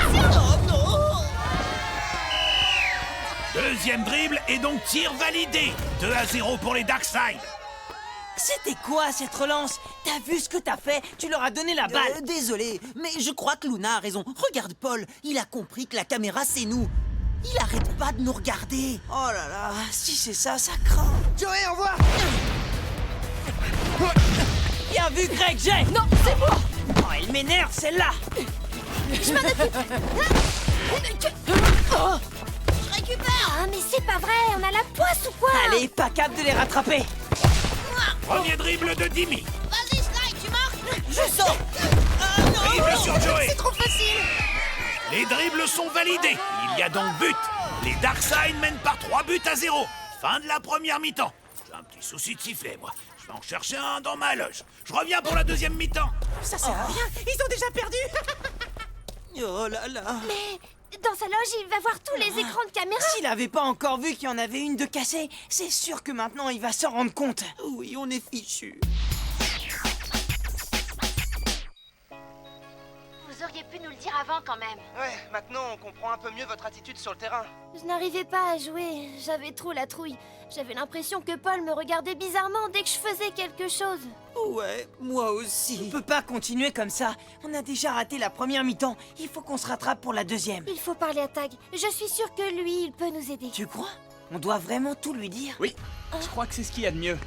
Oh non. Deuxième dribble et donc tir validé. 2-0 pour les Darkside. C'était quoi cette relance? T'as vu ce que t'as fait? Tu leur as donné la balle. Désolé, mais je crois que Luna a raison. Regarde Paul, il a compris que la caméra c'est nous. Il arrête pas de nous regarder. Oh là là, si c'est ça, ça craint. Joey, au revoir. Bien vu, Greg, j'ai. Non, c'est moi! Oh, elle m'énerve, celle-là. Je m'en occupe! Je récupère! Ah, mais c'est pas vrai, on a la poisse ou quoi? Allez, pas capable de les rattraper. Premier dribble de Dimi. Vas-y, Sly, tu marques! Je sors. Dribble sur Joey. C'est trop facile! Les dribbles sont validés. Il y a donc but. Les Darkside mènent par 3-0. Fin de la première mi-temps. J'ai un petit souci de sifflet, moi. Je vais en chercher un dans ma loge. Je reviens pour la deuxième mi-temps. Ça sert à rien, ils ont déjà perdu! Oh là là. Mais dans sa loge, il va voir tous les écrans de caméra. S'il avait pas encore vu qu'il y en avait une de cassée, c'est sûr que maintenant il va s'en rendre compte. Oui, on est fichu. Vous auriez pu nous le dire avant quand même. Ouais, maintenant on comprend un peu mieux votre attitude sur le terrain. Je n'arrivais pas à jouer, j'avais trop la trouille. J'avais l'impression que Paul me regardait bizarrement dès que je faisais quelque chose. Ouais, moi On aussi. peut pas continuer comme ça. On a déjà raté la première mi-temps. Il faut qu'on se rattrape pour la deuxième. Il faut parler à Tag. Je suis sûre que lui, il peut nous aider. Tu crois? On doit vraiment tout lui dire? Oui, je crois que c'est ce qu'il y a de mieux.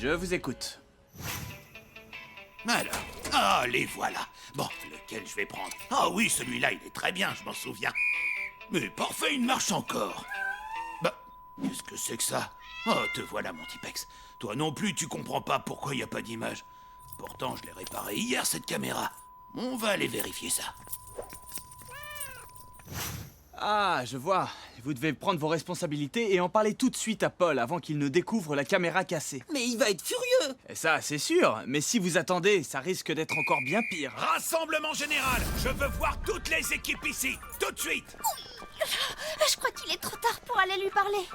Je vous écoute. Alors, les voilà. Bon, lequel je vais prendre? Ah oui, celui-là, il est très bien, je m'en souviens. Mais parfait, il marche encore. Bah, qu'est-ce que c'est que ça? Oh, te voilà, mon Tipex. Toi non plus, tu comprends pas pourquoi il n'y a pas d'image. Pourtant, je l'ai réparé hier, cette caméra. On va aller vérifier ça. Ah, je vois. Vous devez prendre vos responsabilités et en parler tout de suite à Paul avant qu'il ne découvre la caméra cassée. Mais il va être furieux. Et ça, c'est sûr. Mais si vous attendez, ça risque d'être encore bien pire. Rassemblement général. Je veux voir toutes les équipes ici, tout de suite. Je crois qu'il est trop tard pour aller lui parler.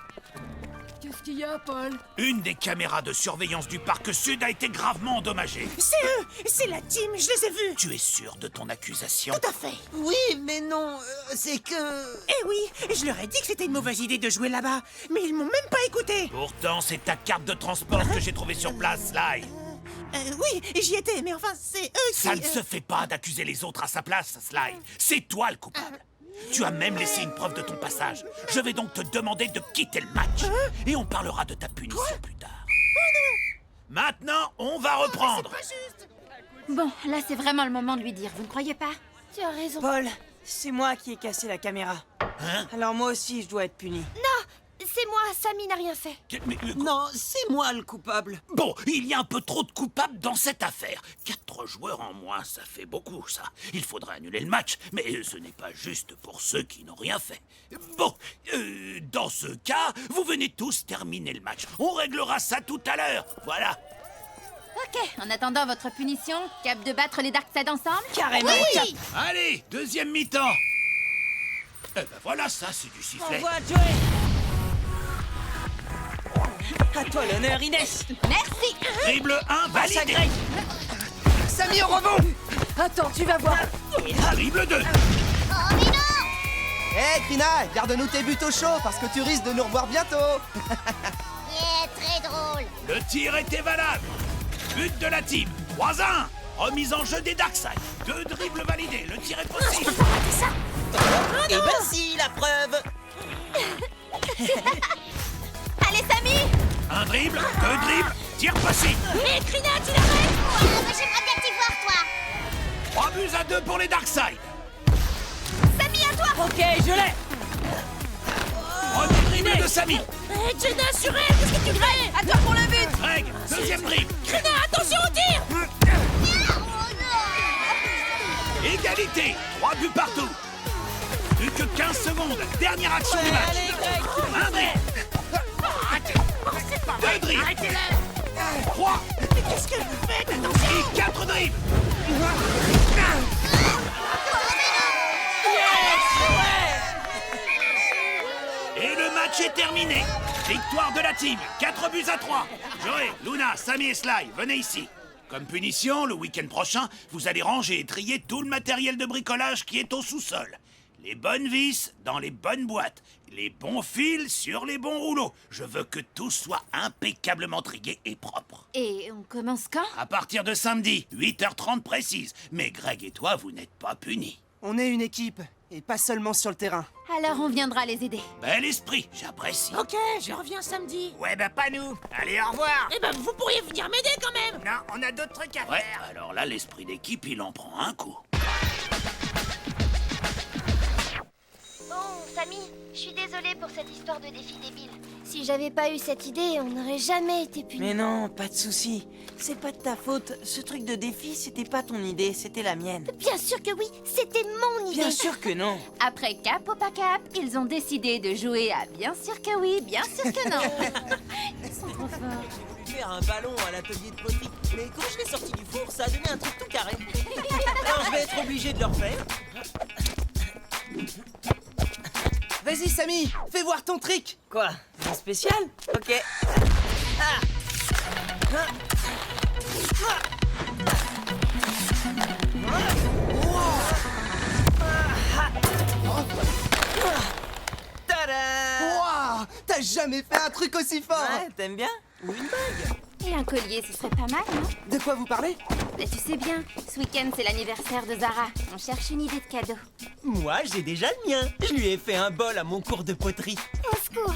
Qu'est-ce qu'il y a, Paul? Une des caméras de surveillance du parc sud a été gravement endommagée. C'est eux! C'est la team, je les ai vus! Tu es sûr de ton accusation? Tout à fait! Oui, mais non, c'est que... Eh oui, je leur ai dit que c'était une mauvaise idée de jouer là-bas, mais ils m'ont même pas écouté! Pourtant, c'est ta carte de transport que j'ai trouvée sur place, Sly. Oui, j'y étais, mais enfin, c'est eux qui... Ça ne se fait pas d'accuser les autres à sa place, Sly. C'est toi le coupable. Tu as même laissé une preuve de ton passage. Je vais donc te demander de quitter le match. Et on parlera de ta punition plus tard. Maintenant, on va reprendre. Bon, là c'est vraiment le moment de lui dire, vous ne croyez pas? Tu as raison. Paul, c'est moi qui ai cassé la caméra. Hein? Alors moi aussi, je dois être puni. Non, c'est moi, Samy n'a rien fait. Non, c'est moi le coupable. Bon, il y a un peu trop de coupables dans cette affaire. 4 joueurs en moins, ça fait beaucoup, ça. Il faudra annuler le match, mais ce n'est pas juste pour ceux qui n'ont rien fait. Bon, dans ce cas, vous venez tous terminer le match. On réglera ça tout à l'heure. Voilà. Ok, en attendant votre punition, cap de battre les Darkseid ensemble? Carrément. Oui. Allez, deuxième mi-temps. Eh ben voilà, ça, c'est du sifflet. Envoie, Joey. À toi l'honneur, Inès. Merci. Dribble 1, Passe à validé. Greg. Samy au rebond. Attends, tu vas voir. Dribble 2. Hé, Krina, garde-nous tes buts au chaud parce que tu risques de nous revoir bientôt. Très drôle. Le tir était valable. But de la team. 3-1. Remise en jeu des Darkseid. 2 dribbles validés. Le tir est possible. Eh ben si, la preuve. Allez, Samy. Un dribble, 2 dribbles, tir possible. Hé, Krina, tu l'arrêtes? J'aimerais bien t'y voir, toi. 3 buts à 2 pour les Darkseid. Samy, à toi. Ok, je l'ai. Premier dribble de Samy. Hé, Jenna, sur elle, qu'est-ce que tu fais? À toi pour le but. Greg, deuxième dribble. Krina, attention au tir! Égalité, 3 buts partout. Plus que 15 secondes, dernière action du match. Allez, Greg, tu peux Un dribble. C'est pas 2 dribbles. Arrêtez-le! 3 Mais qu'est-ce que vous faites? Attention! et 4 dribbles. Et le match est terminé. Victoire de la team, 4 buts à 3. Joey, Luna, Samy et Sly, venez ici. Comme punition, le week-end prochain, vous allez ranger et trier tout le matériel de bricolage qui est au sous-sol. Les bonnes vis dans les bonnes boîtes. Les bons fils sur les bons rouleaux. Je veux que tout soit impeccablement trié et propre. Et on commence quand? À partir de samedi, 8h30 précise. Mais Greg et toi, vous n'êtes pas punis. On est une équipe, et pas seulement sur le terrain. Alors on viendra les aider. Bel esprit, j'apprécie. Ok, je reviens samedi. Ouais, bah pas nous. Allez, au revoir. Eh ben, vous pourriez venir m'aider quand même. Non, on a d'autres trucs à Ouais, faire. alors là, l'esprit d'équipe, il en prend un coup. Bon, Samy, je suis désolée pour cette histoire de défi débile. Si j'avais pas eu cette idée, on n'aurait jamais été punis. Mais non, pas de souci. C'est pas de ta faute. Ce truc de défi, c'était pas ton idée, c'était la mienne. Bien sûr que oui, c'était mon idée. Bien sûr que non. Après cap ou pas cap, ils ont décidé de jouer à bien sûr que oui, bien sûr que non. Ils sont trop forts. Faire un ballon à l'atelier de poterie. Mais quand je l'ai sorti du four, ça a donné un truc tout carré. Alors je vais être obligé de le refaire. Vas-y, Samy, fais voir ton trick. Quoi? Un spécial? Ok. Ah. Ah. Tada! Waouh, t'as jamais fait un truc aussi fort. Ouais, t'aimes bien? Ou une bague? Et un collier, ce serait pas mal, non? De quoi vous parlez? Mais tu sais bien, ce week-end c'est l'anniversaire de Zara. On cherche une idée de cadeau. Moi, j'ai déjà le mien. Je lui ai fait un bol à mon cours de poterie. Au secours.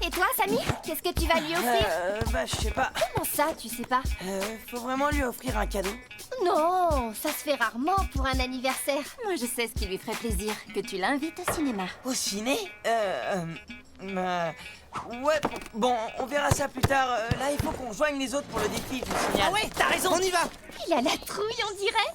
Et toi, Samy, qu'est-ce que tu vas lui offrir? Bah, je sais pas. Comment ça, tu sais pas? Faut vraiment lui offrir un cadeau. Non, ça se fait rarement pour un anniversaire. Moi je sais ce qui lui ferait plaisir, que tu l'invites au cinéma. Au ciné? Ouais, bon, on verra ça plus tard. Là, il faut qu'on joigne les autres pour le défi, je vous signale. Ah ouais, t'as raison. On y va. Il a la trouille, on dirait.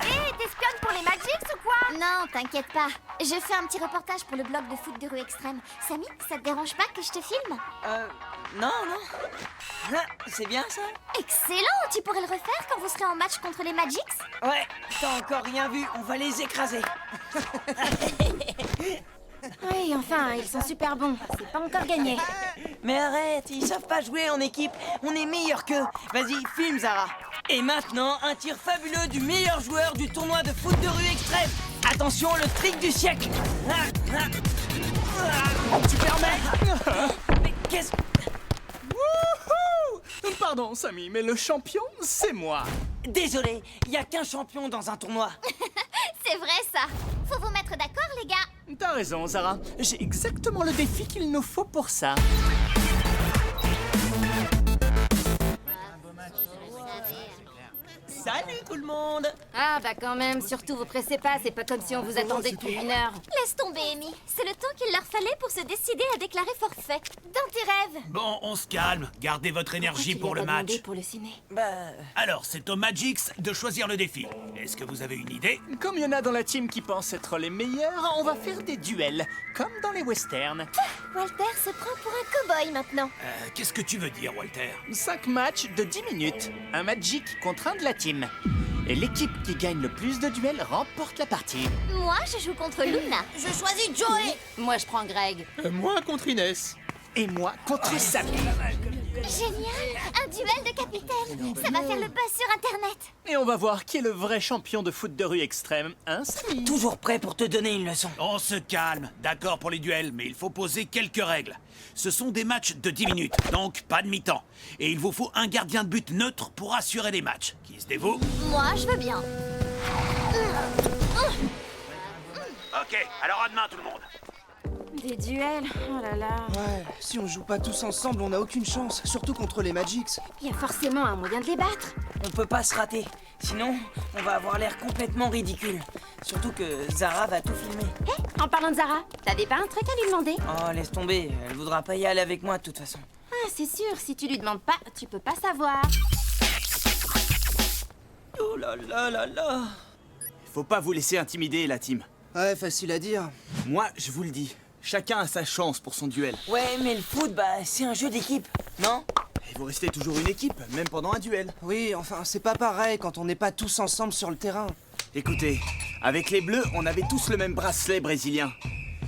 Hé, t'espionnes pour les Magics ou quoi? Non, t'inquiète pas. Je fais un petit reportage pour le blog de foot de rue extrême. Samy, ça te dérange pas que je te filme? Non, non. Ah, c'est bien ça? Excellent, tu pourrais le refaire quand vous serez en match contre les Magics? Ouais, t'as encore rien vu, on va les écraser. Oui, enfin, ils sont super bons. C'est pas encore gagné. Mais arrête, ils savent pas jouer en équipe. On est meilleurs qu'eux. Vas-y, filme Zara. Et maintenant, un tir fabuleux du meilleur joueur du tournoi de foot de rue extrême. Attention, le trick du siècle. Tu permets? Mais qu'est-ce... Wouhou! Pardon, Samy, mais le champion, c'est moi. Désolé, y a qu'un champion dans un tournoi. C'est vrai ça. Faut vous mettre d'accord, les gars. T'as raison, Zara. J'ai exactement le défi qu'il nous faut pour ça. Salut tout le monde. Ah bah quand même, surtout vous pressez pas, c'est pas comme si on vous attendait depuis 1 heure. Laisse tomber, Amy. C'est le temps qu'il leur fallait pour se décider à déclarer forfait. Dans tes rêves. Bon, on se calme. Gardez votre énergie pour le match. Pour le ciné. Alors, c'est au Magix de choisir le défi. Est-ce que vous avez une idée? Comme il y en a dans la team qui pensent être les meilleurs, on va faire des duels, comme dans les westerns. Walter se prend pour un cow-boy maintenant. Qu'est-ce que tu veux dire, Walter? 5 matchs de 10 minutes. Un Magic contre un de la team. Et l'équipe qui gagne le plus de duels remporte la partie. Moi, je joue contre Luna. Je choisis Joey. Moi je prends Greg. Moi contre Inès. Et moi contre Samy. Génial. Un duel de capitaine. Ça va faire le buzz sur Internet. Et on va voir qui est le vrai champion de foot de rue extrême, hein, Samy? Toujours prêt pour te donner une leçon. On se calme. D'accord pour les duels, mais il faut poser quelques règles. Ce sont des matchs de 10 minutes, donc pas de mi-temps. Et il vous faut un gardien de but neutre pour assurer les matchs. Qui se dévoue? Moi, je veux bien. Ok, alors à demain tout le monde. Des duels, oh là là. Ouais, si on joue pas tous ensemble, on n'a aucune chance, surtout contre les Magix. Il y a forcément un moyen de les battre. On peut pas se rater. Sinon, on va avoir l'air complètement ridicule. Surtout que Zara va tout filmer. En parlant de Zara, t'avais pas un truc à lui demander? Oh, laisse tomber. Elle voudra pas y aller avec moi de toute façon. Ah, c'est sûr, si tu lui demandes pas, tu peux pas savoir. Oh là là là là. Faut pas vous laisser intimider, la team. Ouais, facile à dire. Moi, je vous le dis, chacun a sa chance pour son duel. Ouais, mais le foot, c'est un jeu d'équipe, non? Et vous restez toujours une équipe, même pendant un duel. Oui, enfin, c'est pas pareil quand on n'est pas tous ensemble sur le terrain. Écoutez, avec les Bleus, on avait tous le même bracelet brésilien.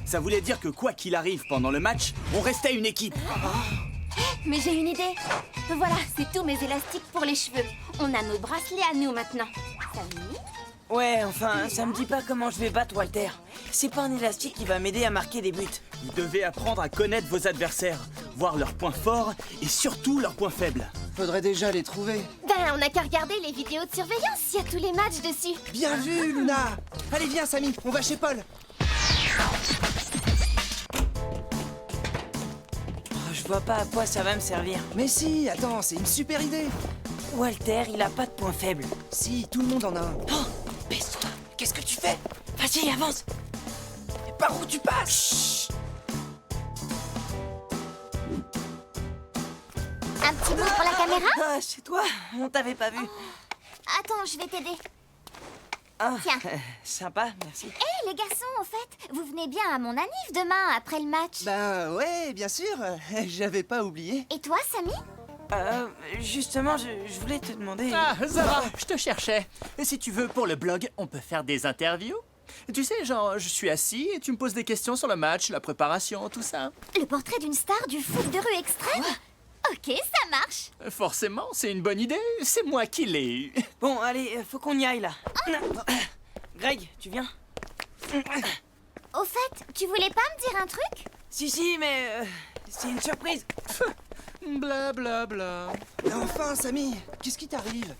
Ça voulait dire que quoi qu'il arrive pendant le match, on restait une équipe. Mais j'ai une idée. Voilà, c'est tous mes élastiques pour les cheveux. On a nos bracelets à nous maintenant. Samy? Ouais, enfin, ça me dit pas comment je vais battre Walter. C'est pas un élastique qui va m'aider à marquer des buts. Vous devez apprendre à connaître vos adversaires, voir leurs points forts et surtout leurs points faibles. Faudrait déjà les trouver. Ben, on a qu'à regarder les vidéos de surveillance, il y a tous les matchs dessus. Bien vu, Luna. Allez, viens, Samy, on va chez Paul. Je vois pas à quoi ça va me servir. Mais si, attends, c'est une super idée. Walter, il a pas de point faible. Si, tout le monde en a un. Oh, baisse-toi. Qu'est-ce que tu fais? Vas-y, avance. Par où tu passes? Chut. Un petit mot pour la caméra? Ah, c'est toi. On t'avait pas vu. Attends, je vais t'aider. Ah, Tiens. Sympa, merci. Hé, les garçons, au fait, vous venez bien à mon anniv demain, après le match? Ben ouais, bien sûr. J'avais pas oublié. Et toi, Samy? Justement, je voulais te demander... Ah, Zara, je te cherchais. Et si tu veux, pour le blog, on peut faire des interviews. Tu sais, genre, je suis assis et tu me poses des questions sur le match, la préparation, tout ça. Le portrait d'une star du foot de rue extrême? Ok, ça marche. Forcément, c'est une bonne idée. C'est moi qui l'ai eu. Bon, allez, faut qu'on y aille, là. Greg, tu viens? Au fait, tu voulais pas me dire un truc? Si, mais... c'est une surprise. Bla bla bla. Enfin, Samy, qu'est-ce qui t'arrive?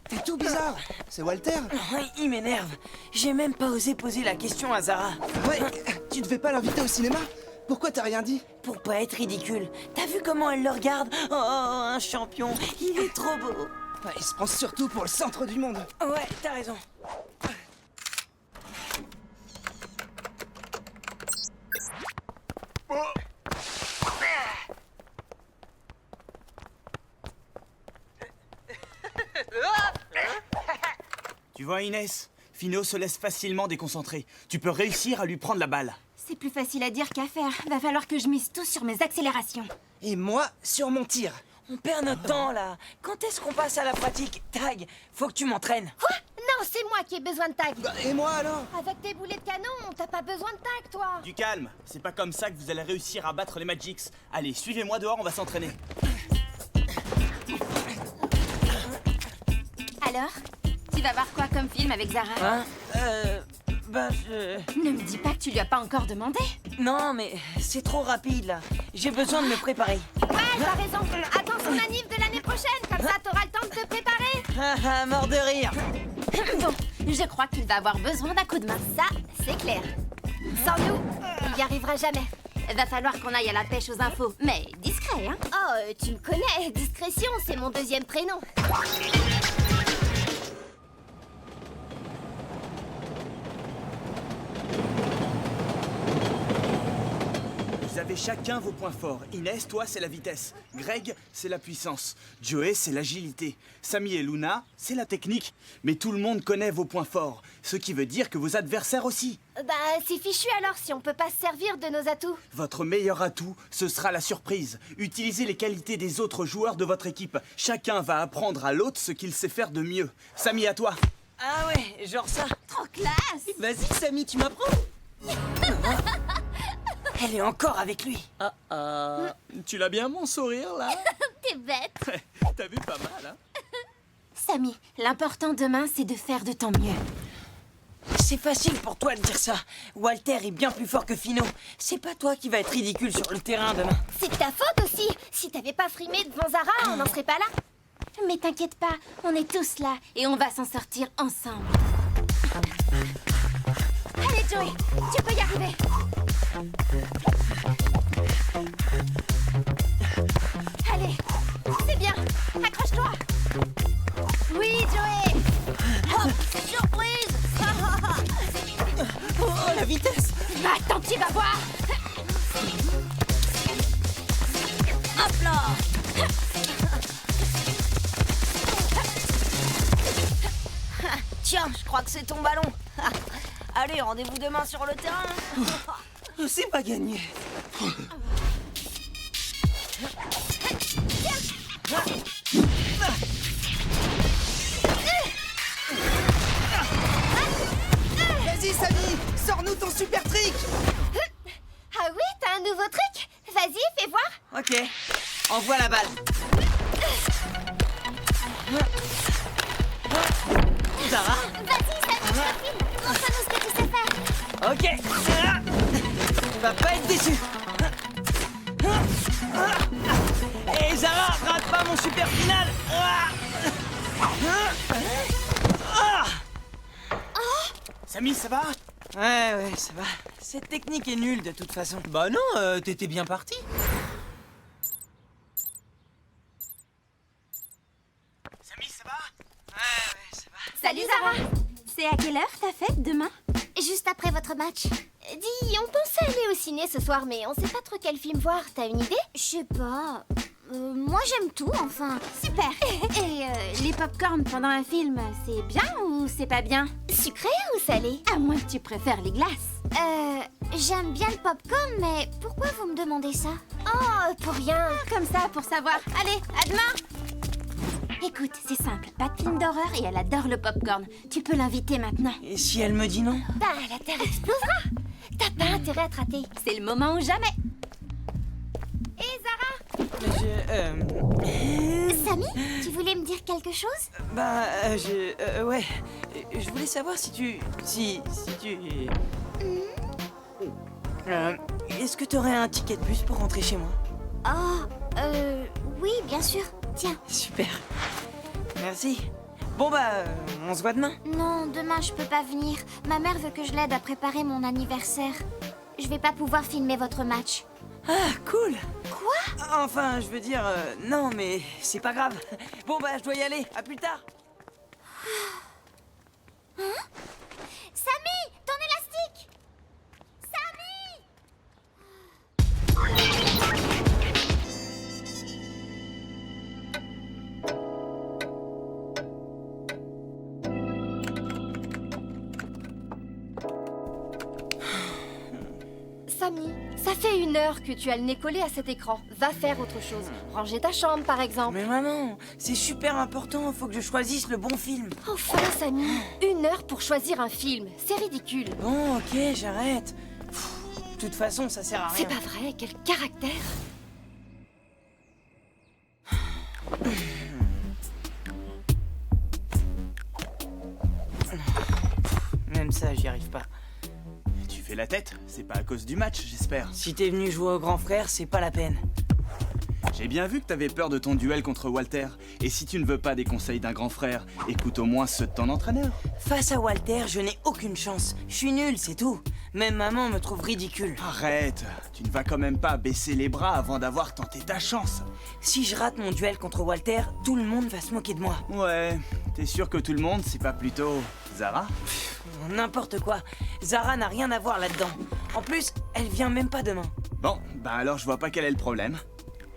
T'es tout bizarre. C'est Walter? Il m'énerve. J'ai même pas osé poser la question à Zara. Ouais, tu devais pas l'inviter au cinéma? Pourquoi t'as rien dit? Pour pas être ridicule. T'as vu comment elle le regarde? Oh, un champion. Il est trop beau. Ouais, il se prend surtout pour le centre du monde. Ouais, t'as raison. Tu vois, Inès, Fino se laisse facilement déconcentrer. Tu peux réussir à lui prendre la balle. C'est plus facile à dire qu'à faire. Va falloir que je mise tout sur mes accélérations. Et moi, sur mon tir. On perd notre temps, là. Quand est-ce qu'on passe à la pratique? Tag, faut que tu m'entraînes. Quoi? Non, c'est moi qui ai besoin de tag. Et moi, alors? Avec tes boulets de canon, t'as pas besoin de tag, toi. Du calme, c'est pas comme ça que vous allez réussir à battre les Magix. Allez, suivez-moi dehors, on va s'entraîner. Alors? Tu vas voir quoi comme film avec Zara? Hein? Ne me dis pas que tu lui as pas encore demandé. Non, mais c'est trop rapide, là. J'ai besoin de me préparer. Ouais, t'as raison. Attends son anniv de l'année prochaine. prochaine, comme ça t'auras le temps de te préparer. Ah ah, mort de rire. Bon, je crois qu'il va avoir besoin d'un coup de main. Ça, c'est clair. Sans nous, il n'y arrivera jamais. Va falloir qu'on aille à la pêche aux infos, mais discret, hein. Oh, tu me connais, discrétion, c'est mon deuxième prénom. Vous avez chacun vos points forts. Inès, toi, c'est la vitesse. Greg, c'est la puissance. Joey, c'est l'agilité. Samy et Luna, c'est la technique. Mais tout le monde connaît vos points forts. Ce qui veut dire que vos adversaires aussi. Bah, c'est fichu alors si on peut pas se servir de nos atouts. Votre meilleur atout, ce sera la surprise. Utilisez les qualités des autres joueurs de votre équipe. Chacun va apprendre à l'autre ce qu'il sait faire de mieux. Samy, à toi. Ah ouais, genre ça. Trop classe. Vas-y, Samy, tu m'apprends. Elle est encore avec lui. Tu l'as bien mon sourire là? T'es bête. T'as vu pas mal, hein? Samy, l'important demain, c'est de faire de ton mieux. C'est facile pour toi de dire ça. Walter est bien plus fort que Fino. C'est pas toi qui va être ridicule sur le terrain demain. C'est de ta faute aussi. Si t'avais pas frimé devant Zara, on n'en serait pas là. Mais t'inquiète pas, on est tous là et on va s'en sortir ensemble. Allez, Joey, tu peux y arriver. Allez, c'est bien. Accroche-toi. Oui, Joey. Oh, surprise. Oh, la vitesse. Attends, tu vas voir. Hop là. Tiens, je crois que c'est ton ballon. Allez, rendez-vous demain sur le terrain. C'est pas gagné. Vas-y, Samy, sors-nous ton super trick. Ah oui, t'as un nouveau truc? Vas-y, fais voir. Ok, envoie la balle. Zara. Vas-y, Samy, je te filme. Montre-nous ce que tu sais faire. Ok. Tu vas pas être déçu. Et Zara, rate pas mon super final. Samy, ça va? Ouais, ça va. Cette technique est nulle de toute façon. Bah non, t'étais bien parti. Samy, ça va? Ouais, ça va. Salut Zara. C'est à quelle heure ta fête demain? Juste après votre match. Dis, on pensait aller au ciné ce soir, mais on sait pas trop quel film voir. T'as une idée? Je sais pas. Moi j'aime tout, enfin. Super. Et les pop-corn pendant un film, c'est bien ou c'est pas bien? Sucré ou salé? À moins que tu préfères les glaces. J'aime bien le popcorn, mais pourquoi vous me demandez ça? Oh, pour rien. Comme ça, pour savoir. Allez, à demain. Écoute, c'est simple. Pas de film d'horreur et elle adore le popcorn. Tu peux l'inviter maintenant. Et si elle me dit non? Bah, la Terre explosera. T'as pas intérêt à te rater. C'est le moment ou jamais. Et Zara? Samy, tu voulais me dire quelque chose? Ouais. Je voulais savoir si tu... Est-ce que t'aurais un ticket de bus pour rentrer chez moi? Oui, bien sûr. Tiens. Super. Merci. Bon on se voit demain. Non, demain je peux pas venir. Ma mère veut que je l'aide à préparer mon anniversaire. Je vais pas pouvoir filmer votre match. Ah, cool. Quoi? Enfin, je veux dire, non, mais c'est pas grave. Bon je dois y aller. À plus tard. Hein? Samy, ton élastique! Samy, ça fait 1 heure que tu as le nez collé à cet écran. Va faire autre chose. Ranger ta chambre, par exemple. Mais maman, c'est super important. Faut que je choisisse le bon film. Enfin, Samy, 1 heure pour choisir un film. C'est ridicule. Bon, ok, j'arrête. De toute façon, ça sert à rien. C'est pas vrai, quel caractère. Même ça, j'y arrive pas. Tu fais la tête? C'est pas à cause du match, j'espère. Si t'es venu jouer au grand frère, c'est pas la peine. J'ai bien vu que t'avais peur de ton duel contre Walter. Et si tu ne veux pas des conseils d'un grand frère, écoute au moins ceux de ton entraîneur. Face à Walter, je n'ai aucune chance. Je suis nul, c'est tout. Même maman me trouve ridicule. Arrête, tu ne vas quand même pas baisser les bras avant d'avoir tenté ta chance. Si je rate mon duel contre Walter, tout le monde va se moquer de moi. Ouais, t'es sûr que tout le monde, c'est pas plutôt Zara? N'importe quoi. Zara n'a rien à voir là-dedans. En plus, elle vient même pas demain. Bon, bah alors je vois pas quel est le problème.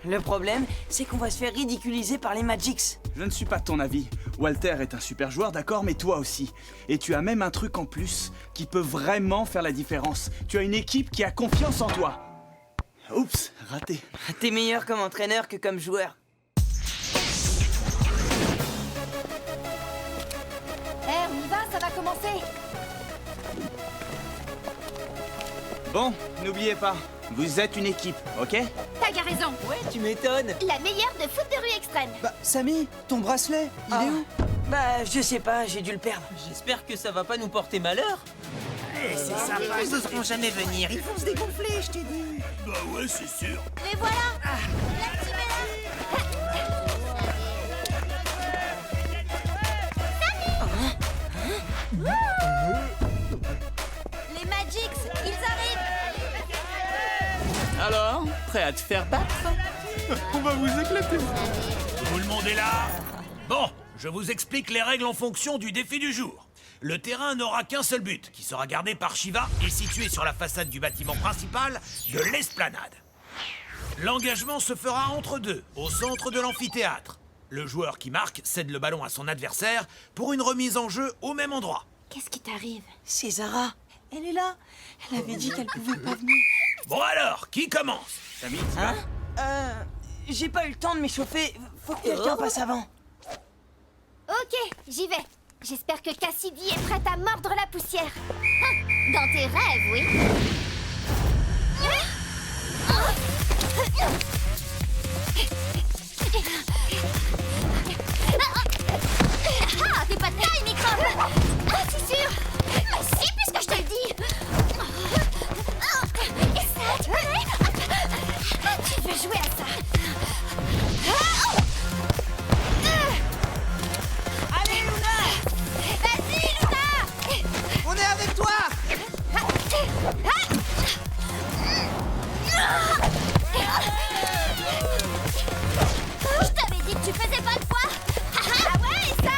Le problème, c'est qu'on va se faire ridiculiser par les Magix. Je ne suis pas de ton avis. Walter est un super joueur, d'accord, mais toi aussi. Et tu as même un truc en plus qui peut vraiment faire la différence. Tu as une équipe qui a confiance en toi. Oups, raté. T'es meilleur comme entraîneur que comme joueur. On y va, ça va commencer. Bon, n'oubliez pas, vous êtes une équipe, ok? T'as raison. Ouais, tu m'étonnes. La meilleure de foot de rue extrême. Bah, Samy, ton bracelet, il est où? Bah, je sais pas, j'ai dû le perdre. J'espère que ça va pas nous porter malheur. C'est sympa, ils n'oseront jamais venir. Ils vont se dégonfler, je t'ai dit. Bah ouais, c'est sûr. Mais voilà. Les Magix, ils arrivent. Alors, prêt à te faire battre? On va vous éclater. Tout le monde est là? Bon, je vous explique les règles en fonction du défi du jour. Le terrain n'aura qu'un seul but, qui sera gardé par Shiva et situé sur la façade du bâtiment principal de l'esplanade. L'engagement se fera entre deux, au centre de l'amphithéâtre. Le joueur qui marque cède le ballon à son adversaire pour une remise en jeu au même endroit. Qu'est-ce qui t'arrive? C'est Zara. Elle est là. Elle avait dit qu'elle pouvait pas venir. Bon alors, qui commence? Samy, tu vas? J'ai pas eu le temps de m'échauffer. Faut que quelqu'un passe avant. Ok, j'y vais. J'espère que Cassidy est prête à mordre la poussière. Ah, dans tes rêves, oui. Ah, t'es pas de taille, microbe. Ah, c'est sûr. Mais si, puisque je te le dis. Et ça, tu connais? Tu veux jouer à ça? Allez, Luna! Vas-y, Luna! On est avec toi! Je t'avais dit que tu faisais pas de poids! Ah ouais, et ça?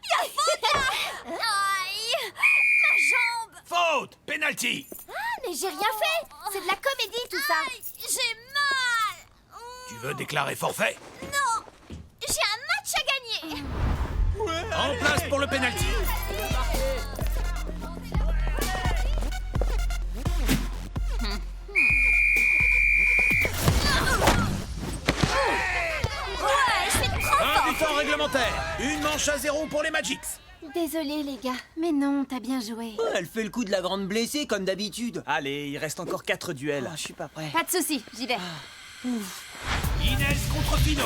Y'a faute là! Aïe! Ma jambe! Faute! Penalty! Ah, mais j'ai rien fait! C'est de la comédie tout ça! J'ai mal! Tu veux déclarer forfait? Non! J'ai un match à gagner! En place pour le penalty! Ouais, je fais trop Un fort! du temps réglementaire! Une manche à 0 pour les Magix! Désolée, les gars. Mais non, t'as bien joué. Elle fait le coup de la grande blessée comme d'habitude. Allez, il reste encore 4 duels. Je suis pas prêt. Pas de soucis, j'y vais. Inès contre Pino!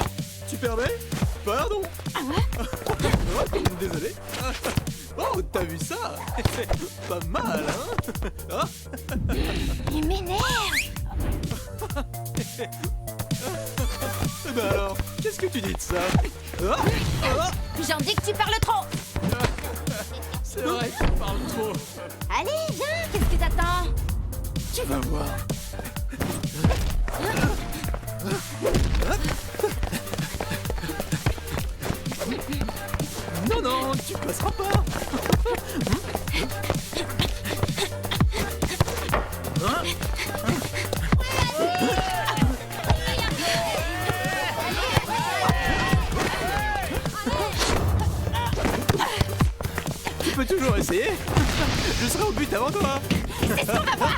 Tu permets? Pardon. Ah ouais? Désolé. Oh, t'as vu ça? C'est pas mal, hein? Il m'énerve! Eh ben alors, qu'est-ce que tu dis de ça? J'en dis que tu parles trop! C'est vrai, tu parles trop. Allez, viens, qu'est-ce que t'attends? Tu vas voir. Non, non, tu passeras pas. Tu peux toujours essayer. Je serai au but avant toi. C'est ce qu'on va voir!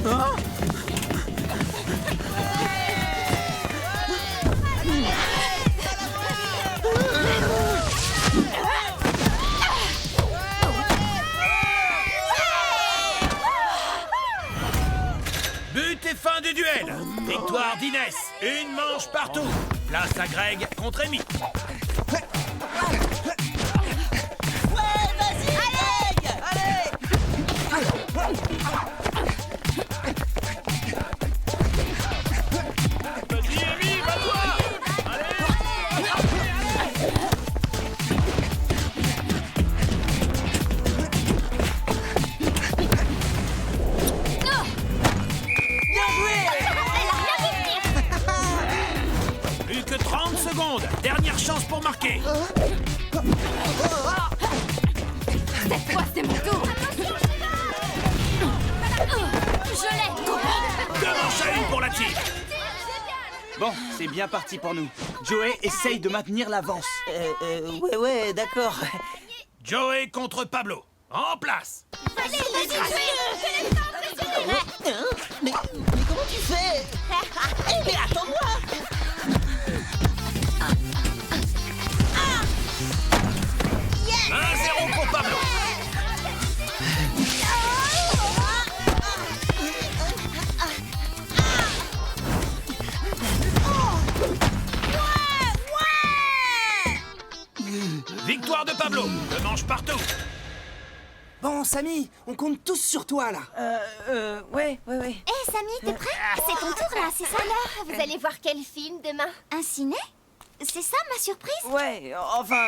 Hein? But et fin du duel! Victoire d'Inès! Une manche partout! Place à Greg contre Amy! Plus que 30 secondes. Dernière chance pour marquer. Cette fois, c'est mon tour. Je l'ai. 2 manches à 1 pour la team. Bon, c'est bien parti pour nous. Joey, essaye de maintenir l'avance. Ouais, d'accord. Joey contre Pablo. En place. Allez, Mais comment tu fais? Mais attends-moi. 1-0 pour Pablo. Victoire de Pablo. 2 manches partout. Bon, Samy, on compte tous sur toi, là. Ouais. Hé, Samy, t'es prêt? C'est ton tour, là, c'est ça? Alors, vous allez voir quel film demain? Un ciné? C'est ça, ma surprise? Ouais, enfin,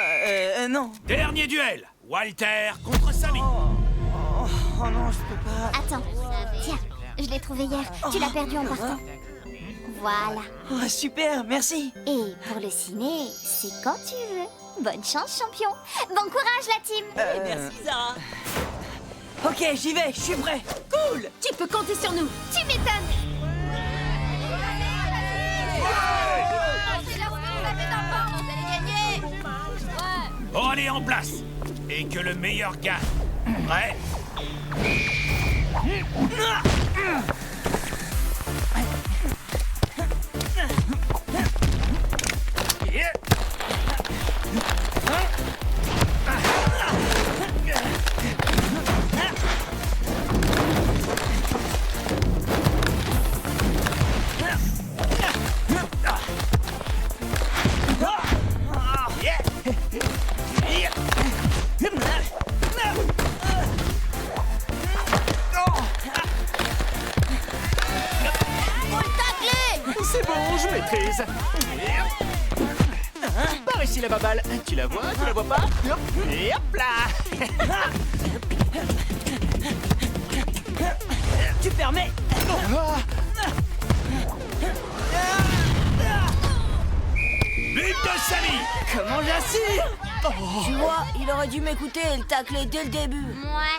non. Dernier duel. Walter contre Samy. Oh non, je peux pas. Attends, tiens, je l'ai trouvé hier. Tu l'as perdu en partant. Voilà. Oh, super, merci. Et pour le ciné, c'est quand tu veux. Bonne chance, champion. Bon courage, la team. Merci, Zara. Ok, j'y vais, je suis prêt. Cool. Tu peux compter sur nous. Tu m'étonnes. Bon, allez, en place. Et que le meilleur gagne. Prêt? Yeah. C'est bon, je maîtrise. Par ici la baballe. Tu la vois pas? Et hop là. Tu permets. But de Samy. Comment j'assure? Tu vois, il aurait dû m'écouter et le tacler dès le début. Ouais.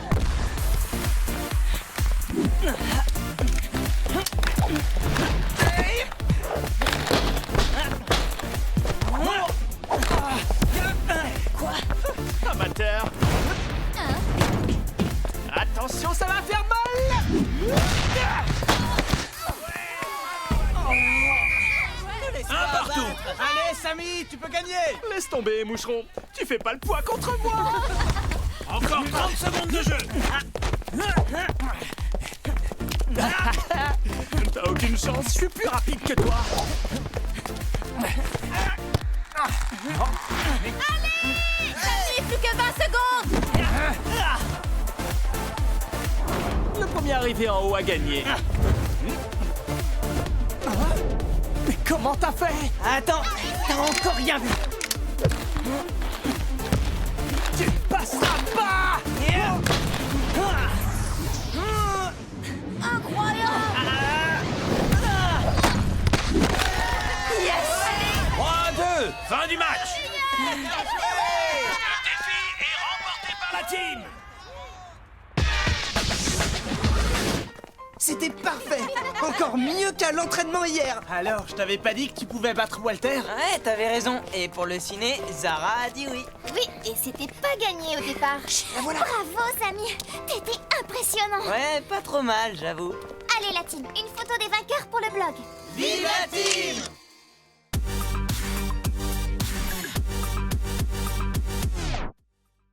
Quoi? Amateur. Attention, ça va faire mal. Un partout. Allez, Samy, tu peux gagner. Laisse tomber, moucheron. Tu fais pas le poids contre moi. Encore 30 secondes de jeu. T'as aucune chance, je suis plus rapide que toi. Allez, plus que 20 secondes. Le premier arrivé en haut a gagné. Mais comment t'as fait? Attends, t'as encore rien vu. Tu passeras pas. Yes. 3-2. Fin du match. Le défi est remporté par la team. C'était parfait. Encore mieux qu'à l'entraînement hier. Alors, je t'avais pas dit que tu pouvais battre Walter? Ouais, t'avais raison. Et pour le ciné, Zara a dit oui. Oui, et c'était pas gagné au départ. Bravo, Samy. T'étais impressionnant. Ouais, pas trop mal, j'avoue. Allez, la team, une photo des vainqueurs pour le blog. Vive la team!